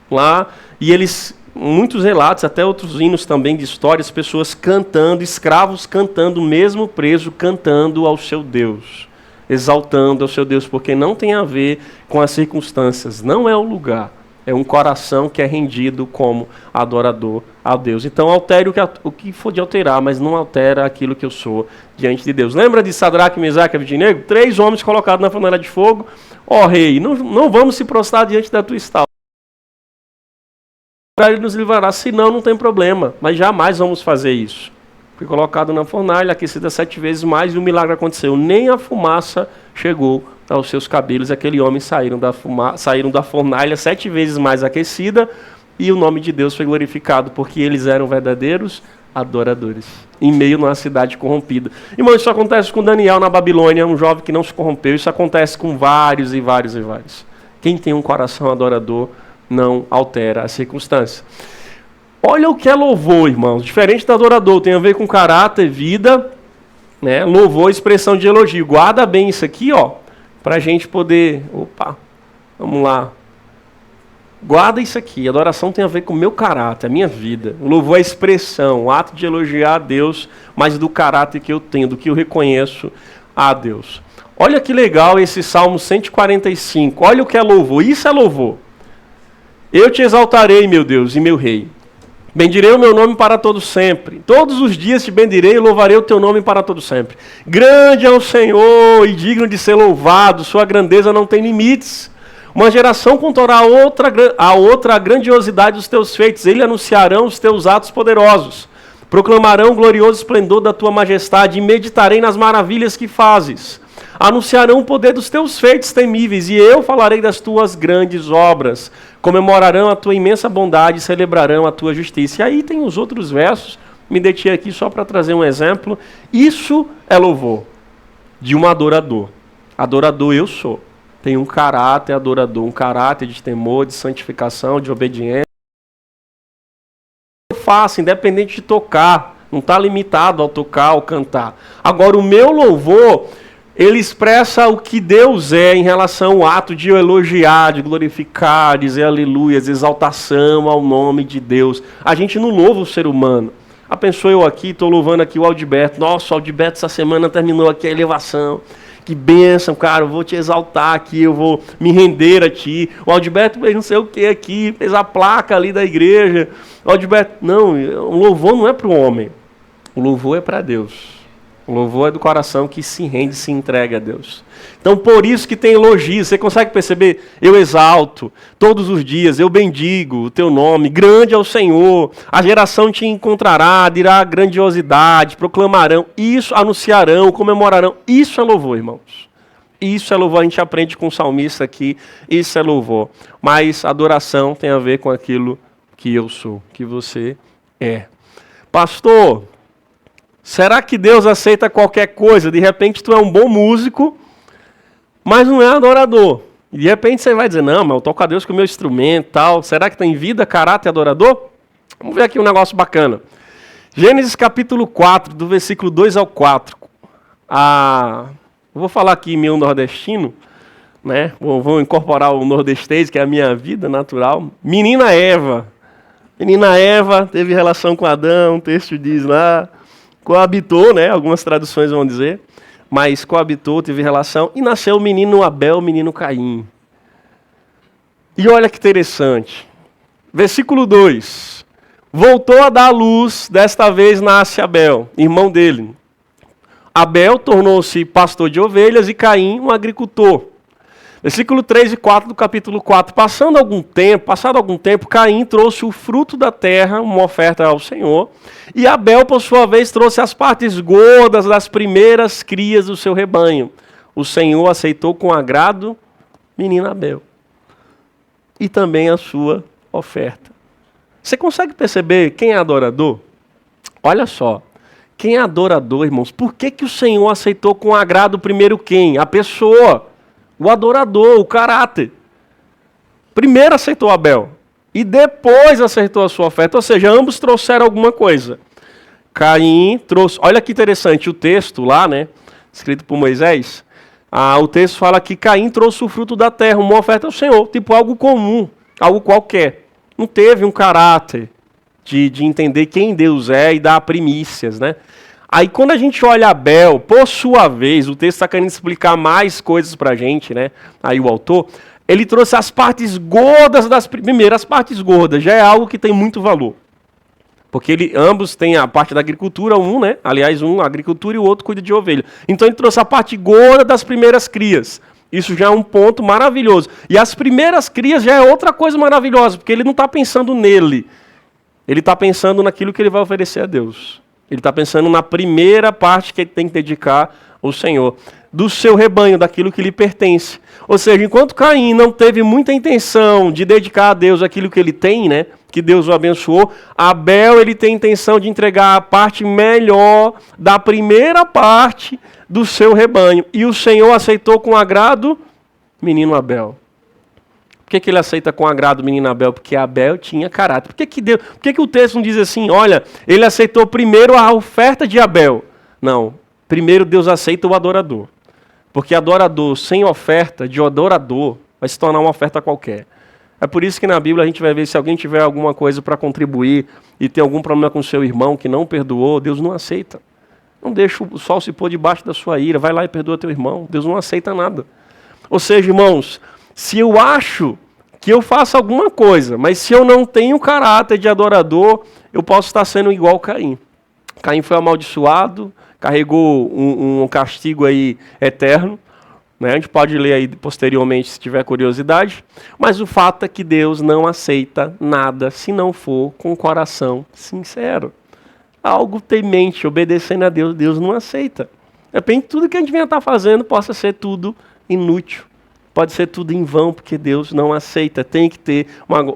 B: lá, e eles muitos relatos, até outros hinos também de histórias, pessoas cantando, escravos cantando, mesmo preso, cantando ao seu Deus, exaltando ao seu Deus, porque não tem a ver com as circunstâncias, não é o lugar, é um coração que é rendido como adorador a Deus. Então altere o que for de alterar, mas não altera aquilo que eu sou diante de Deus. Lembra de Sadraque, Mesaque e Abednego? 3 homens colocados na panela de fogo. Ó rei, não vamos se prostrar diante da tua estátua. Para ele nos livrará, senão não tem problema, mas jamais vamos fazer isso. Foi colocado na fornalha, aquecida 7 vezes mais, e o milagre aconteceu. Nem a fumaça chegou aos seus cabelos. Aquele homem saíram da fornalha 7 vezes mais aquecida, e o nome de Deus foi glorificado, porque eles eram verdadeiros adoradores, em meio a uma cidade corrompida. Irmão, isso acontece com Daniel na Babilônia, um jovem que não se corrompeu. Isso acontece com vários e vários e vários. Quem tem um coração adorador não altera a circunstância. Olha o que é louvor, irmãos. Diferente do adorador, tem a ver com caráter, vida, né? Louvor, expressão de elogio. Guarda bem isso aqui, ó, para a gente poder... Opa, vamos lá. Guarda isso aqui. Adoração tem a ver com o meu caráter, a minha vida. O louvor é expressão, o ato de elogiar a Deus, mas do caráter que eu tenho, do que eu reconheço a Deus. Olha que legal esse Salmo 145. Olha o que é louvor. Isso é louvor. Eu te exaltarei, meu Deus e meu Rei. Bendirei o meu nome para todo sempre. Todos os dias te bendirei e louvarei o teu nome para todo sempre. Grande é o Senhor e digno de ser louvado. Sua grandeza não tem limites. Uma geração contará a outra a grandiosidade dos teus feitos. Eles anunciarão os teus atos poderosos. Proclamarão o glorioso esplendor da tua majestade e meditarei nas maravilhas que fazes. Anunciarão o poder dos teus feitos temíveis, e eu falarei das tuas grandes obras. Comemorarão a tua imensa bondade e celebrarão a tua justiça. E aí tem os outros versos, me detive aqui só para trazer um exemplo. Isso é louvor de um adorador. Adorador eu sou. Tenho um caráter adorador, um caráter de temor, de santificação, de obediência. Eu faço, independente de tocar, não está limitado ao tocar, ao cantar. Agora o meu louvor... ele expressa o que Deus é em relação ao ato de elogiar, de glorificar, dizer aleluias, exaltação ao nome de Deus. A gente não louva o ser humano. A pessoa eu aqui, estou louvando aqui o Aldiberto. Nossa, o Aldiberto essa semana terminou aqui a elevação. Que bênção, cara, eu vou te exaltar aqui, eu vou me render a ti. O Aldiberto fez não sei o que aqui, fez a placa ali da igreja. O Aldiberto, não, o louvor não é para o homem. O louvor é para Deus. O louvor é do coração que se rende, se entrega a Deus. Então, por isso que tem elogio. Você consegue perceber? Eu exalto todos os dias, eu bendigo o teu nome. Grande é o Senhor. A geração te encontrará, dirá grandiosidade, proclamarão. Isso, anunciarão, comemorarão. Isso é louvor, irmãos. Isso é louvor. A gente aprende com o salmista aqui. Isso é louvor. Mas adoração tem a ver com aquilo que eu sou, que você é. Pastor... será que Deus aceita qualquer coisa? De repente tu é um bom músico, mas não é adorador. E de repente você vai dizer, não, mas eu toco a Deus com o meu instrumento e tal. Será que tem vida, caráter adorador? Vamos ver aqui um negócio bacana. Gênesis capítulo 4, do versículo 2 ao 4. Eu vou falar aqui em meu nordestino, né? Vou incorporar o nordestês, que é a minha vida natural. Menina Eva teve relação com Adão, o texto diz lá. Coabitou, né? Algumas traduções vão dizer, mas coabitou, teve relação, e nasceu o menino Abel, o menino Caim. E olha que interessante. Versículo 2. Voltou a dar à luz, desta vez nasce Abel, irmão dele. Abel tornou-se pastor de ovelhas e Caim um agricultor. Versículo 3 e 4 do capítulo 4. Passado algum tempo, Caim trouxe o fruto da terra, uma oferta ao Senhor, e Abel, por sua vez, trouxe as partes gordas das primeiras crias do seu rebanho. O Senhor aceitou com agrado menino Abel e também a sua oferta. Você consegue perceber quem é adorador? Olha só, quem é adorador, irmãos, por que o Senhor aceitou com agrado primeiro quem? A pessoa. O adorador, o caráter. Primeiro aceitou Abel. E depois aceitou a sua oferta. Ou seja, ambos trouxeram alguma coisa. Caim trouxe... olha que interessante o texto lá, né? Escrito por Moisés. O texto fala que Caim trouxe o fruto da terra, uma oferta ao Senhor. Tipo algo comum, algo qualquer. não teve um caráter de entender quem Deus é e dar primícias, né? Aí quando a gente olha Abel, por sua vez, o texto está querendo explicar mais coisas para a gente, né? Aí o autor, ele trouxe as partes gordas das primeiras partes gordas, já é algo que tem muito valor. Porque ambos têm a parte da agricultura, né? Aliás, um agricultura e o outro cuida de ovelha. Então ele trouxe a parte gorda das primeiras crias. Isso já é um ponto maravilhoso. E as primeiras crias já é outra coisa maravilhosa, porque ele não está pensando nele. Ele está pensando naquilo que ele vai oferecer a Deus. Ele está pensando na primeira parte que ele tem que dedicar ao Senhor. Do seu rebanho, daquilo que lhe pertence. Ou seja, enquanto Caim não teve muita intenção de dedicar a Deus aquilo que ele tem, né? Que Deus o abençoou, Abel ele tem intenção de entregar a parte melhor da primeira parte do seu rebanho. E o Senhor aceitou com agrado menino Abel. Por que ele aceita com agrado o menino Abel? Porque Abel tinha caráter. Por que o texto não diz assim, olha, ele aceitou primeiro a oferta de Abel? Não, primeiro Deus aceita o adorador. Porque adorador sem oferta de adorador vai se tornar uma oferta qualquer. É por isso que na Bíblia a gente vai ver se alguém tiver alguma coisa para contribuir e tem algum problema com seu irmão que não perdoou, Deus não aceita. Não deixa o sol se pôr debaixo da sua ira, vai lá e perdoa teu irmão. Deus não aceita nada. Ou seja, irmãos, se eu acho que eu faço alguma coisa, mas se eu não tenho caráter de adorador, eu posso estar sendo igual Caim. Caim foi amaldiçoado, carregou um castigo aí eterno. A gente pode ler aí posteriormente se tiver curiosidade, mas o fato é que Deus não aceita nada se não for com o coração sincero. Algo temente, obedecendo a Deus, Deus não aceita. De repente tudo que a gente venha estar fazendo possa ser tudo inútil, pode ser tudo em vão, porque Deus não aceita, tem que ter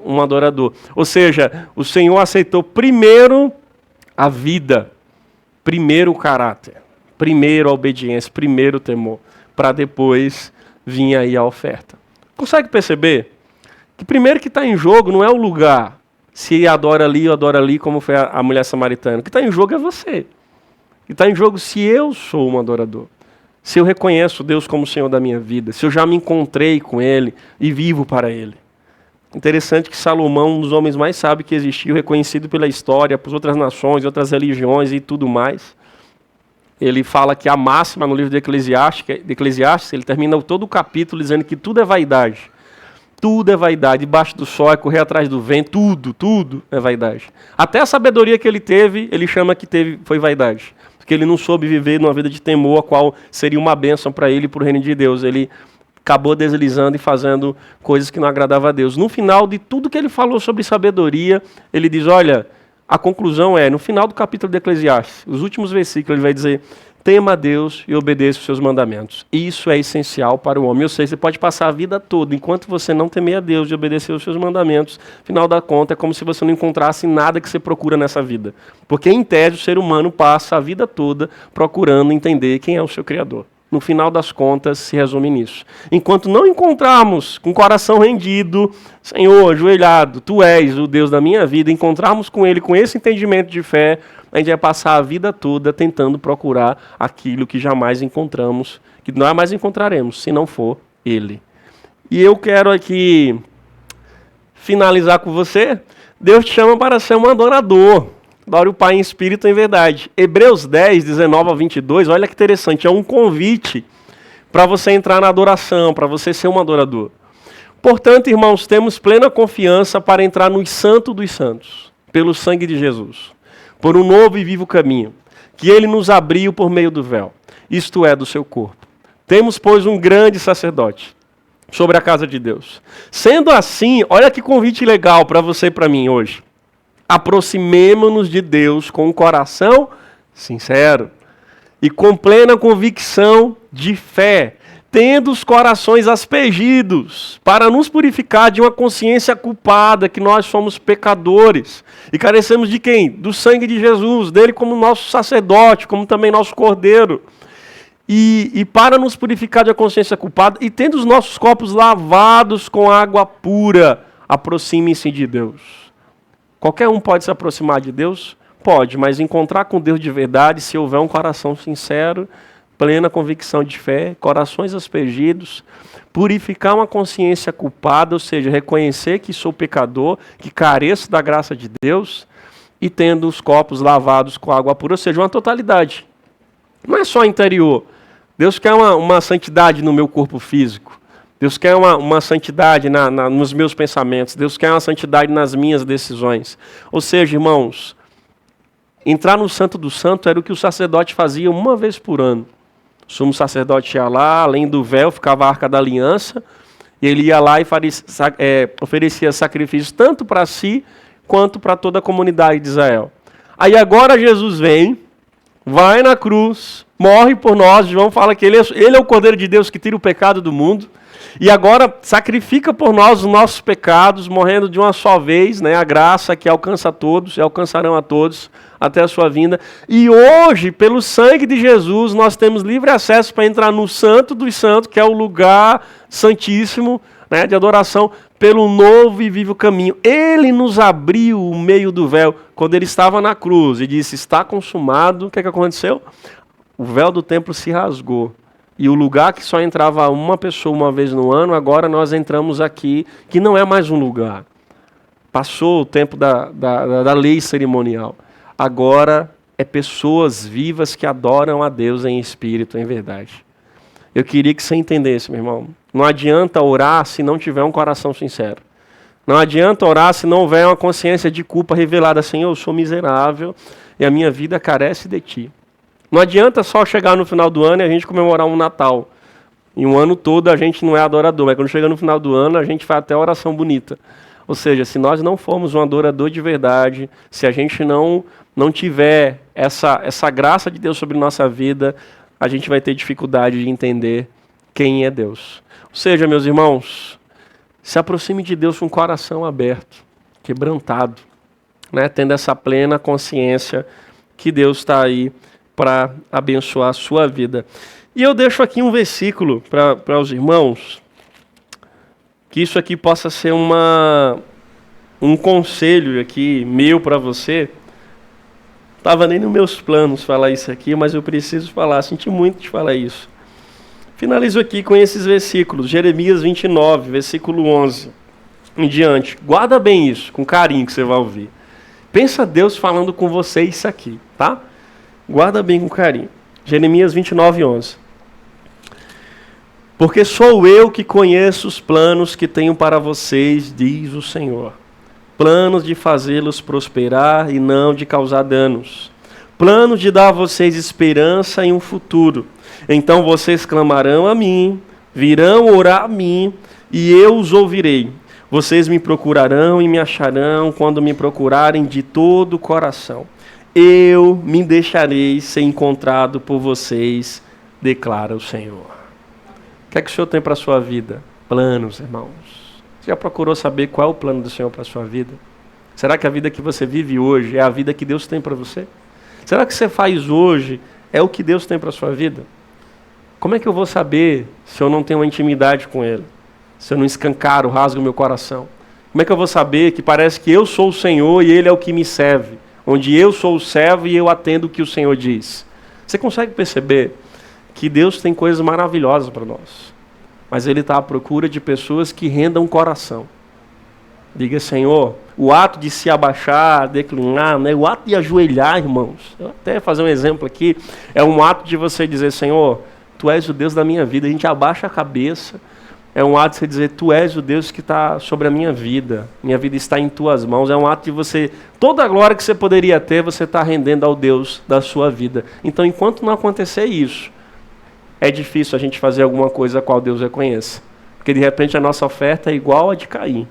B: um adorador. Ou seja, o Senhor aceitou primeiro a vida, primeiro o caráter, primeiro a obediência, primeiro o temor, para depois vir aí a oferta. Consegue perceber? Que primeiro que está em jogo não é o lugar, se adora ali ou adora ali, como foi a mulher samaritana. O que está em jogo é você. O que está em jogo se eu sou um adorador. Se eu reconheço Deus como Senhor da minha vida. Se eu já me encontrei com Ele e vivo para Ele. Interessante que Salomão, um dos homens mais sábios que existiu, reconhecido pela história, por outras nações, outras religiões e tudo mais, ele fala que a máxima no livro de Eclesiastes, ele termina todo o capítulo dizendo que tudo é vaidade. Tudo é vaidade. Debaixo do sol é correr atrás do vento. Tudo é vaidade. Até a sabedoria que ele teve, ele chama que foi vaidade. Porque ele não soube viver numa vida de temor, a qual seria uma bênção para ele e para o reino de Deus. Ele acabou deslizando e fazendo coisas que não agradavam a Deus. No final de tudo que ele falou sobre sabedoria, ele diz, olha, a conclusão é, no final do capítulo de Eclesiastes, os últimos versículos, ele vai dizer, tema a Deus e obedeça os seus mandamentos. Isso é essencial para o homem. Ou seja, você pode passar a vida toda, enquanto você não temer a Deus e obedecer os seus mandamentos, final da conta é como se você não encontrasse nada que você procura nessa vida. Porque, em tese, o ser humano passa a vida toda procurando entender quem é o seu Criador. No final das contas, se resume nisso. Enquanto não encontrarmos com o coração rendido, Senhor, ajoelhado, Tu és o Deus da minha vida, encontrarmos com Ele com esse entendimento de fé, a gente vai passar a vida toda tentando procurar aquilo que jamais encontramos, que nós mais encontraremos, se não for Ele. E eu quero aqui finalizar com você. Deus te chama para ser um adorador. Adore o Pai em espírito e em verdade. Hebreus 10, 19 a 22, olha que interessante, é um convite para você entrar na adoração, para você ser um adorador. Portanto, irmãos, temos plena confiança para entrar no Santo dos Santos, pelo sangue de Jesus, por um novo e vivo caminho, que Ele nos abriu por meio do véu, isto é, do seu corpo. Temos, pois, um grande sacerdote sobre a casa de Deus. Sendo assim, olha que convite legal para você e para mim hoje. Aproximemo-nos de Deus com um coração sincero e com plena convicção de fé, tendo os corações aspergidos para nos purificar de uma consciência culpada, que nós somos pecadores e carecemos de quem? Do sangue de Jesus, dele como nosso sacerdote, como também nosso cordeiro. E para nos purificar de uma consciência culpada e tendo os nossos corpos lavados com água pura, aproximem-se de Deus. Qualquer um pode se aproximar de Deus? Pode, mas encontrar com Deus de verdade, se houver um coração sincero, plena convicção de fé, corações aspergidos, purificar uma consciência culpada, ou seja, reconhecer que sou pecador, que careço da graça de Deus, e tendo os corpos lavados com água pura, ou seja, uma totalidade. Não é só interior. Deus quer uma santidade no meu corpo físico. Deus quer uma santidade nos meus pensamentos. Deus quer uma santidade nas minhas decisões. Ou seja, irmãos, entrar no Santo do Santo era o que o sacerdote fazia uma vez por ano. O sumo sacerdote ia lá, além do véu, ficava a Arca da Aliança, e ele ia lá e oferecia sacrifícios tanto para si, quanto para toda a comunidade de Israel. Aí agora Jesus vem, vai na cruz, morre por nós. João fala que ele é o Cordeiro de Deus que tira o pecado do mundo. E agora sacrifica por nós os nossos pecados, morrendo de uma só vez, né? A graça que alcança a todos, e alcançarão a todos até a sua vinda. E hoje, pelo sangue de Jesus, nós temos livre acesso para entrar no Santo dos Santos, que é o lugar santíssimo, né, de adoração, pelo novo e vivo caminho. Ele nos abriu o meio do véu quando ele estava na cruz e disse: está consumado. O que aconteceu? O véu do templo se rasgou. E o lugar que só entrava uma pessoa uma vez no ano, agora nós entramos aqui, que não é mais um lugar. Passou o tempo da lei cerimonial. Agora é pessoas vivas que adoram a Deus em espírito, em verdade. Eu queria que você entendesse, meu irmão. Não adianta orar se não tiver um coração sincero. Não adianta orar se não houver uma consciência de culpa revelada. Senhor, eu sou miserável e a minha vida carece de Ti. Não adianta só chegar no final do ano e a gente comemorar um Natal. E um ano todo a gente não é adorador, mas quando chega no final do ano a gente faz até oração bonita. Ou seja, se nós não formos um adorador de verdade, se a gente não tiver essa graça de Deus sobre nossa vida, a gente vai ter dificuldade de entender quem é Deus. Ou seja, meus irmãos, se aproxime de Deus com o coração aberto, quebrantado, né? Tendo essa plena consciência que Deus está aí para abençoar a sua vida. E eu deixo aqui um versículo para os irmãos, que isso aqui possa ser um conselho aqui meu para você. Estava nem nos meus planos falar isso aqui, mas eu preciso falar, senti muito de falar isso. Finalizo aqui com esses versículos, Jeremias 29, versículo 11 em diante. Guarda bem isso, com carinho que você vai ouvir. Pensa Deus falando com você isso aqui, tá? Guarda bem com carinho. Jeremias 29, 11. Porque sou eu que conheço os planos que tenho para vocês, diz o Senhor. Planos de fazê-los prosperar e não de causar danos. Planos de dar a vocês esperança em um futuro. Então vocês clamarão a mim, virão orar a mim, e eu os ouvirei. Vocês me procurarão e me acharão quando me procurarem de todo o coração. Eu me deixarei ser encontrado por vocês, declara o Senhor. O que é que o Senhor tem para a sua vida? Planos, irmãos. Você já procurou saber qual é o plano do Senhor para a sua vida? Será que a vida que você vive hoje é a vida que Deus tem para você? Será que você faz hoje é o que Deus tem para a sua vida? Como é que eu vou saber se eu não tenho uma intimidade com Ele? Se eu não escancaro, rasgo o meu coração? Como é que eu vou saber que parece que eu sou o Senhor e Ele é o que me serve? Onde eu sou o servo e eu atendo o que o Senhor diz. Você consegue perceber que Deus tem coisas maravilhosas para nós, mas Ele está à procura de pessoas que rendam o coração. Diga: Senhor, o ato de se abaixar, declinar, né? O ato de ajoelhar, irmãos, eu até fazer um exemplo aqui, é um ato de você dizer: Senhor, Tu és o Deus da minha vida. A gente abaixa a cabeça. É um ato de você dizer: Tu és o Deus que está sobre a minha vida está em Tuas mãos. É um ato de você, toda a glória que você poderia ter, você está rendendo ao Deus da sua vida. Então, enquanto não acontecer isso, é difícil a gente fazer alguma coisa a qual Deus reconheça. Porque de repente a nossa oferta é igual a de Caim.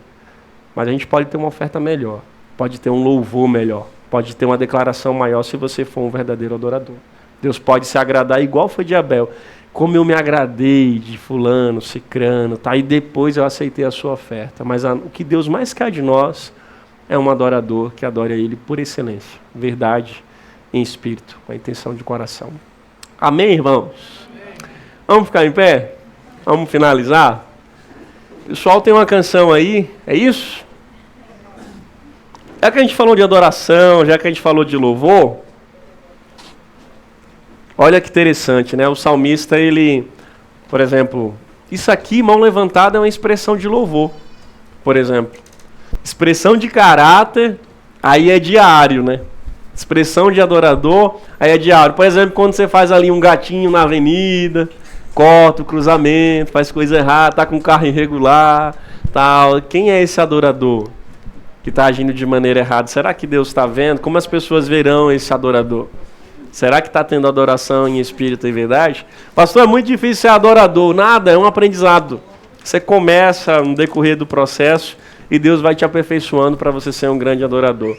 B: Mas a gente pode ter uma oferta melhor, pode ter um louvor melhor, pode ter uma declaração maior se você for um verdadeiro adorador. Deus pode se agradar igual foi de Abel. Como eu me agradei de fulano, cicrano, tá? E depois eu aceitei a sua oferta. Mas o que Deus mais quer de nós é um adorador que adore a Ele por excelência, verdade, em espírito, com a intenção de coração. Amém, irmãos? Amém. Vamos ficar em pé? Vamos finalizar? Pessoal, tem uma canção aí, é isso? Já que a gente falou de adoração, já que a gente falou de louvor, Olha que interessante, né? O salmista, ele, por exemplo, isso aqui, mão levantada, é uma expressão de louvor, por exemplo. Expressão de caráter, aí é diário, né? Expressão de adorador, aí é diário. Por exemplo, quando você faz ali um gatinho na avenida, corta o cruzamento, faz coisa errada, tá com carro irregular, tal. Quem é esse adorador que está agindo de maneira errada? Será que Deus está vendo? Como as pessoas verão esse adorador? Será que está tendo adoração em espírito e verdade? Pastor, é muito difícil ser adorador. Nada, é um aprendizado. Você começa no decorrer do processo e Deus vai te aperfeiçoando para você ser um grande adorador.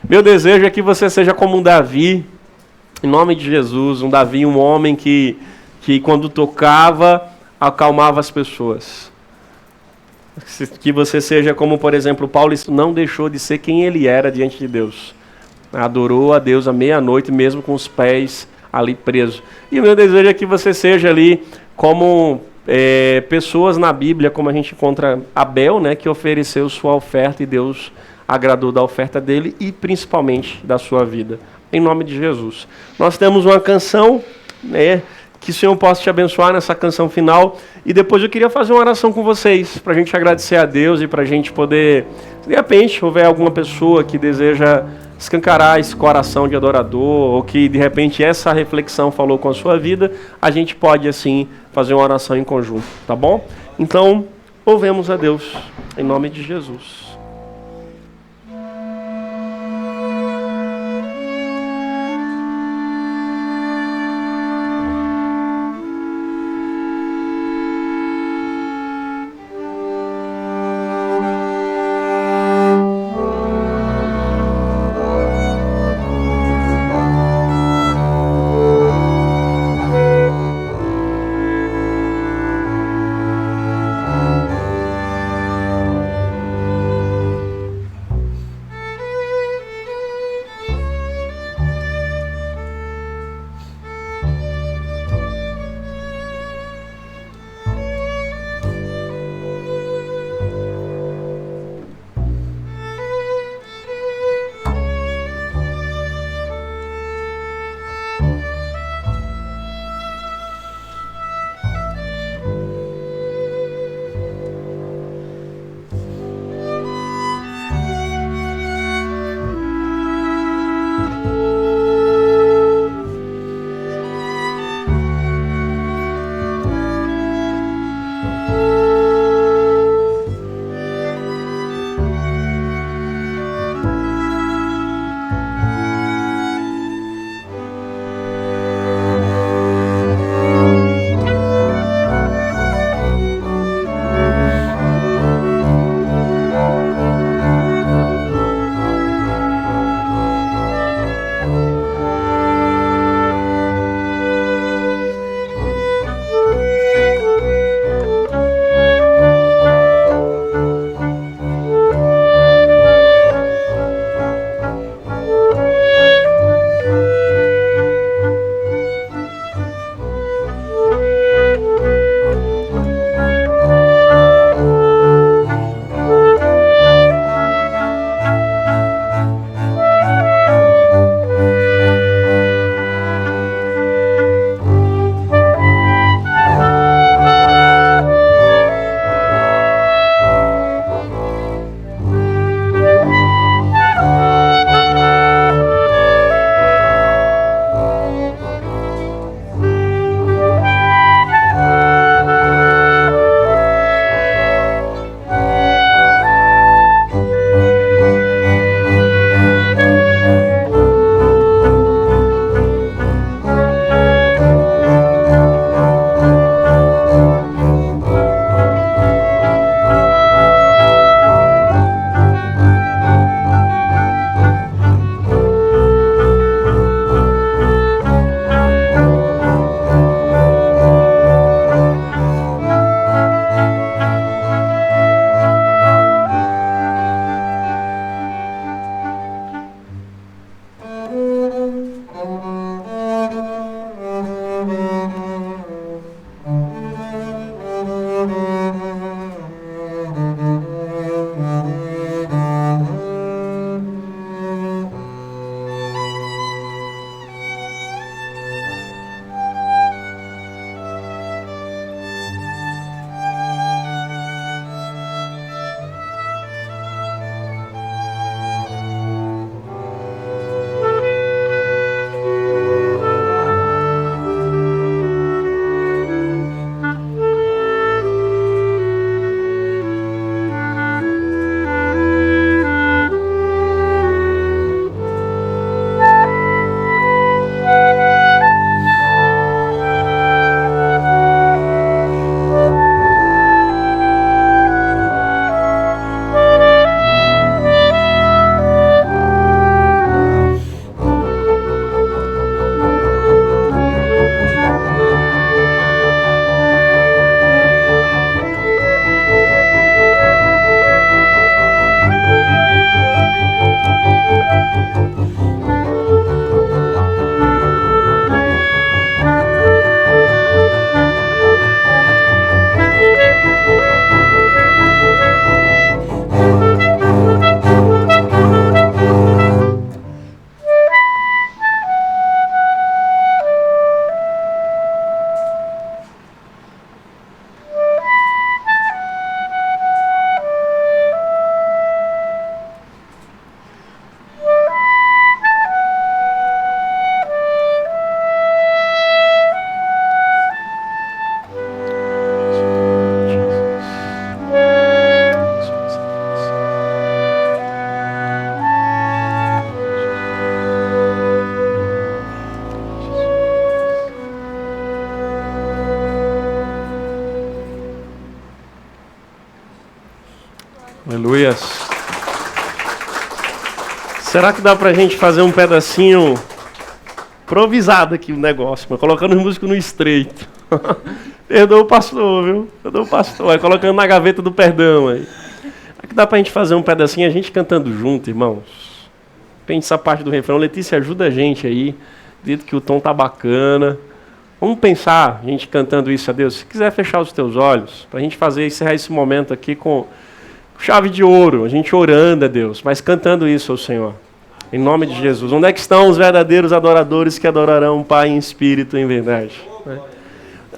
B: Meu desejo é que você seja como um Davi, em nome de Jesus, um Davi, um homem que quando tocava, acalmava as pessoas. Que você seja como, por exemplo, Paulo não deixou de ser quem ele era diante de Deus. Adorou a Deus à meia-noite, mesmo com os pés ali presos. E o meu desejo é que você seja ali como pessoas na Bíblia, como a gente encontra Abel, né, que ofereceu sua oferta e Deus agradou da oferta dele e principalmente da sua vida. Em nome de Jesus. Nós temos uma canção, né, que o Senhor possa te abençoar nessa canção final. E depois eu queria fazer uma oração com vocês, para a gente agradecer a Deus e para a gente poder, se de repente houver alguma pessoa que deseja escancarar esse coração de adorador, ou que de repente essa reflexão falou com a sua vida, a gente pode assim fazer uma oração em conjunto, tá bom? Então, louvemos a Deus, em nome de Jesus. Aleluia. Será que dá pra gente fazer um pedacinho improvisado aqui o negócio, mas colocando os músicos no estreito? Perdoa o pastor, viu? Perdoa o pastor. Vai colocando na gaveta do perdão aí. Será que dá pra gente fazer um pedacinho, a gente cantando junto, irmãos? Pense essa parte do refrão. Letícia, ajuda a gente aí. Dito que o tom tá bacana. Vamos pensar, a gente cantando isso a Deus. Se quiser fechar os teus olhos, pra gente encerrar esse momento aqui com chave de ouro, a gente orando a Deus, mas cantando isso ao Senhor. Em nome de Jesus. Onde é que estão os verdadeiros adoradores que adorarão o Pai em espírito e em verdade?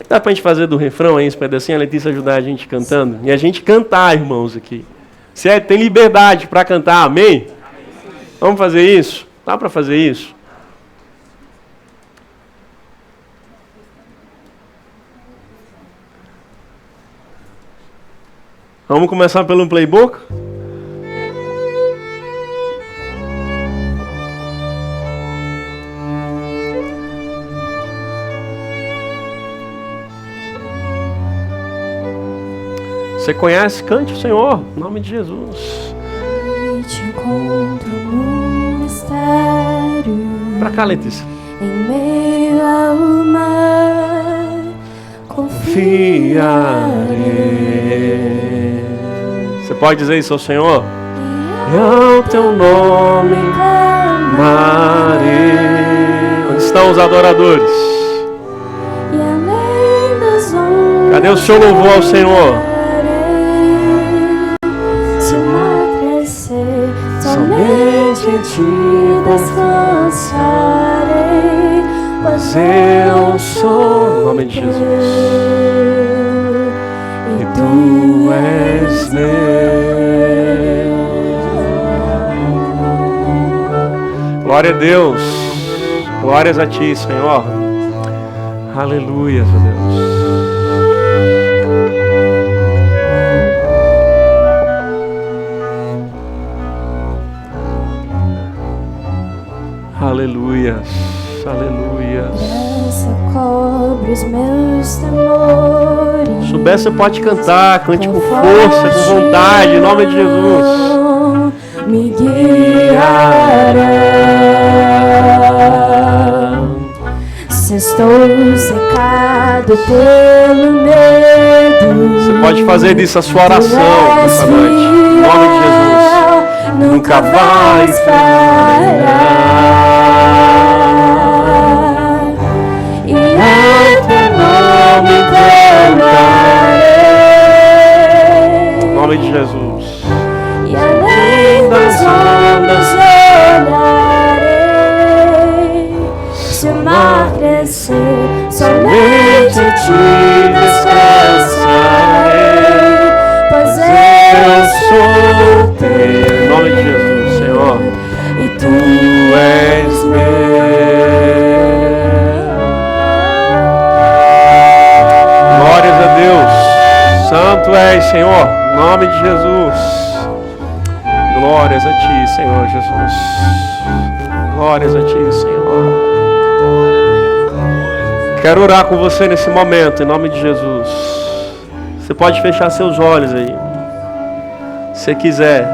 B: Dá pra gente fazer do refrão aí, esse pedacinho, a Letícia ajudar a gente cantando? E a gente cantar, irmãos, aqui. Se tem liberdade para cantar, amém? Vamos fazer isso? Dá para fazer isso? Vamos começar pelo playbook? Você conhece? Cante o Senhor, em nome de Jesus.
C: Te encontro no mistério.
B: Pra cá, Letícia.
C: Em meio ao mar, confiarei.
B: Você pode dizer isso ao Senhor? E ao teu nome clamarei. Onde estão os adoradores?
C: E além das ondas,
B: cadê o seu louvor ao Senhor?
C: Somente em ti descansarei, pois eu sou
B: em nome de Jesus.
C: E tu és meu.
B: Glória a Deus. Glórias a ti, Senhor. Aleluia, a Deus. Aleluias, aleluias.
C: Cobre os meus temores.
B: Se souber, você pode cantar, cante com força, com vontade, em nome de Jesus.
C: Me guiará. Se estou secado pelo medo,
B: você pode fazer disso a sua oração essa noite, em nome de Jesus.
C: Nunca vai falhar. E ao teu nome clamarei.
B: Em nome de Jesus.
C: E além das ondas olharei. Se o mar crescer, somente em ti descansarei, pois eu sou teu.
B: Em nome de Jesus, Senhor.
C: E tu és meu.
B: Glórias a Deus. Santo és, Senhor. Em nome de Jesus. Glórias a ti, Senhor Jesus. Glórias a ti, Senhor. Quero orar com você nesse momento, em nome de Jesus. Você pode fechar seus olhos aí. Se quiser.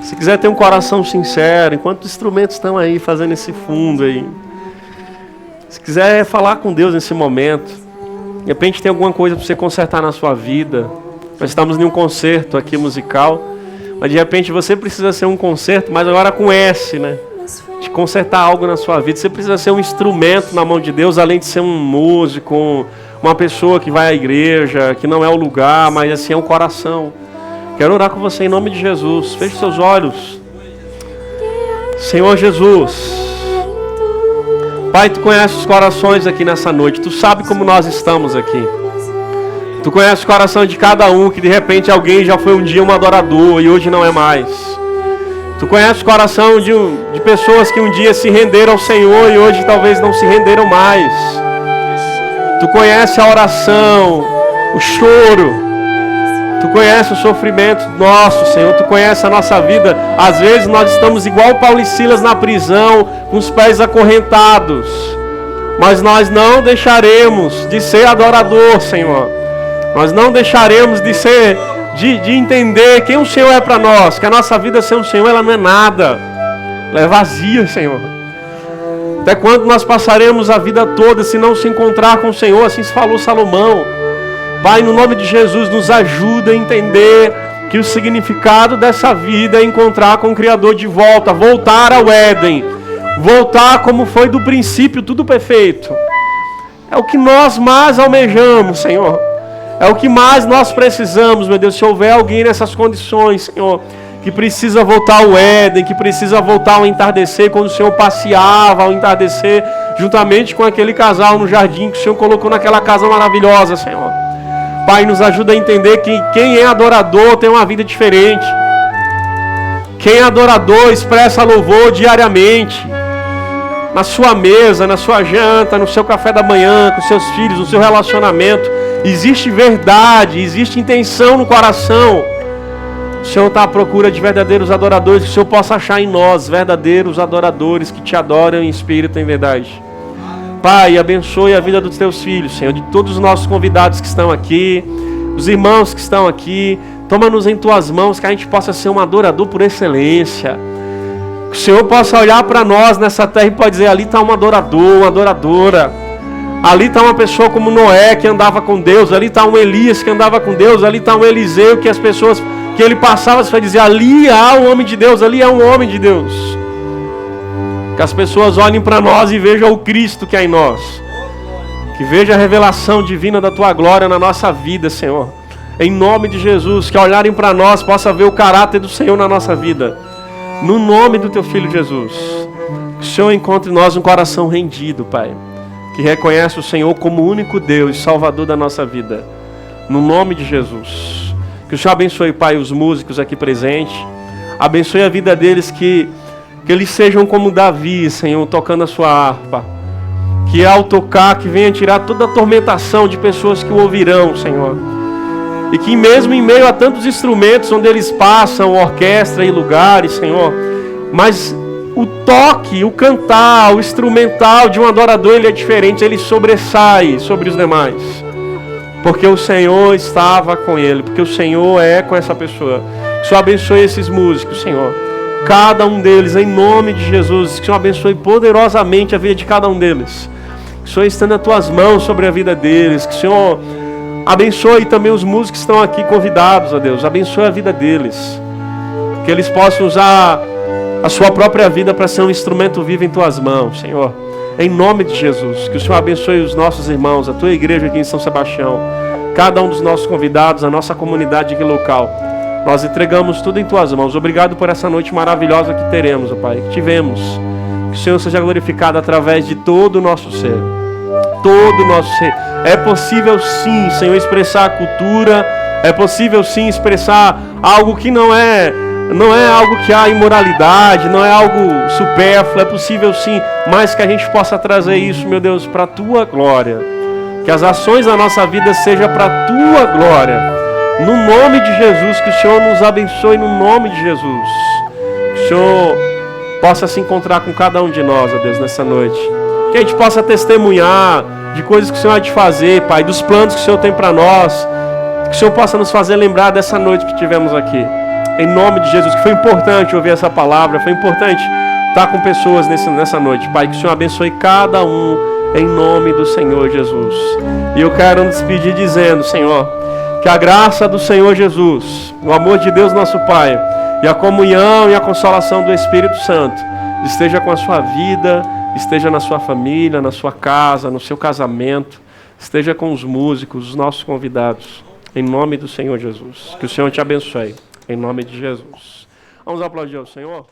B: Se quiser ter um coração sincero, enquanto os instrumentos estão aí fazendo esse fundo aí. Se quiser falar com Deus nesse momento. De repente tem alguma coisa para você consertar na sua vida. Nós estamos em um concerto aqui musical. Mas de repente você precisa ser um concerto, mas agora com S, né? De consertar algo na sua vida. Você precisa ser um instrumento na mão de Deus, além de ser um músico, uma pessoa que vai à igreja, que não é o lugar, mas assim é um coração. Quero orar com você em nome de Jesus. Feche seus olhos. Senhor Jesus. Pai, Tu conheces os corações aqui nessa noite. Tu sabe como nós estamos aqui. Tu conheces o coração de cada um, que de repente alguém já foi um dia um adorador e hoje não é mais. Tu conheces o coração de pessoas que um dia se renderam ao Senhor e hoje talvez não se renderam mais. Tu conheces a oração, o choro. Tu conheces o sofrimento nosso, Senhor. Tu conheces a nossa vida. Às vezes nós estamos igual Paulo e Silas na prisão, com os pés acorrentados. Mas nós não deixaremos de ser adorador, Senhor. Nós não deixaremos de de entender quem o Senhor é para nós, que a nossa vida sem o Senhor, ela não é nada, ela é vazia, Senhor. Até quando nós passaremos a vida toda se não se encontrar com o Senhor? Assim se falou Salomão. Pai, no nome de Jesus, nos ajuda a entender que o significado dessa vida é encontrar com o Criador de volta, voltar ao Éden, voltar como foi do princípio, tudo perfeito. É o que nós mais almejamos, Senhor. É o que mais nós precisamos, meu Deus. Se houver alguém nessas condições, Senhor, que precisa voltar ao Éden, que precisa voltar ao entardecer, quando o Senhor passeava ao entardecer, juntamente com aquele casal no jardim que o Senhor colocou naquela casa maravilhosa, Senhor. Pai, nos ajuda a entender que quem é adorador tem uma vida diferente. Quem é adorador expressa louvor diariamente. Na sua mesa, na sua janta, no seu café da manhã, com seus filhos, no seu relacionamento. Existe verdade, existe intenção no coração. O Senhor está à procura de verdadeiros adoradores, que o Senhor possa achar em nós verdadeiros adoradores que te adoram em espírito e em verdade. Pai, abençoe a vida dos teus filhos, Senhor, de todos os nossos convidados que estão aqui, os irmãos que estão aqui. Toma-nos em tuas mãos, que a gente possa ser um adorador por excelência. Que o Senhor possa olhar para nós nessa terra e pode dizer: ali está um adorador, uma adoradora. Ali está uma pessoa como Noé, que andava com Deus. Ali está um Elias que andava com Deus. Ali está um Eliseu, que as pessoas que ele passava para dizer: ali há um homem de Deus, ali há um homem de Deus. Que as pessoas olhem para nós e vejam o Cristo que há em nós. Que vejam a revelação divina da tua glória na nossa vida, Senhor. Em nome de Jesus, que ao olharem para nós possa ver o caráter do Senhor na nossa vida. No nome do teu Filho Jesus. Que o Senhor encontre em nós um coração rendido, Pai. Que reconhece o Senhor como o único Deus, Salvador da nossa vida. No nome de Jesus. Que o Senhor abençoe, Pai, os músicos aqui presentes. Abençoe a vida deles, que eles sejam como Davi, Senhor, tocando a sua harpa. Que ao tocar, que venha tirar toda a atormentação de pessoas que o ouvirão, Senhor. E que mesmo em meio a tantos instrumentos onde eles passam, orquestra e lugares, Senhor, mas o toque, o cantar, o instrumental de um adorador, ele é diferente, ele sobressai sobre os demais. Porque o Senhor estava com ele, porque o Senhor é com essa pessoa. Que o Senhor abençoe esses músicos, Senhor. Cada um deles, em nome de Jesus. Que o Senhor abençoe poderosamente a vida de cada um deles. Que o Senhor estenda as tuas mãos sobre a vida deles. Que o Senhor abençoe também os músicos que estão aqui convidados, ó Deus. Abençoe a vida deles. Que eles possam usar a sua própria vida para ser um instrumento vivo em tuas mãos, Senhor. Em nome de Jesus. Que o Senhor abençoe os nossos irmãos, a tua igreja aqui em São Sebastião. Cada um dos nossos convidados, a nossa comunidade aqui local. Nós entregamos tudo em tuas mãos. Obrigado por essa noite maravilhosa que teremos, ó Pai, que tivemos. Que o Senhor seja glorificado através de todo o nosso ser. Todo o nosso ser. É possível sim, Senhor, expressar a cultura. É possível sim expressar algo que não é algo que há imoralidade, não é algo supérfluo. É possível sim, mas que a gente possa trazer isso, meu Deus, para a tua glória. Que as ações da nossa vida sejam para a tua glória. No nome de Jesus, que o Senhor nos abençoe no nome de Jesus. Que o Senhor possa se encontrar com cada um de nós, ó Deus, nessa noite. Que a gente possa testemunhar de coisas que o Senhor há de fazer, Pai, dos planos que o Senhor tem para nós. Que o Senhor possa nos fazer lembrar dessa noite que tivemos aqui. Em nome de Jesus, que foi importante ouvir essa palavra, foi importante estar com pessoas nessa noite. Pai, que o Senhor abençoe cada um em nome do Senhor Jesus. E eu quero nos pedir dizendo, Senhor, que a graça do Senhor Jesus, o amor de Deus nosso Pai, e a comunhão e a consolação do Espírito Santo esteja com a sua vida, esteja na sua família, na sua casa, no seu casamento, esteja com os músicos, os nossos convidados, em nome do Senhor Jesus. Que o Senhor te abençoe, em nome de Jesus. Vamos aplaudir ao Senhor.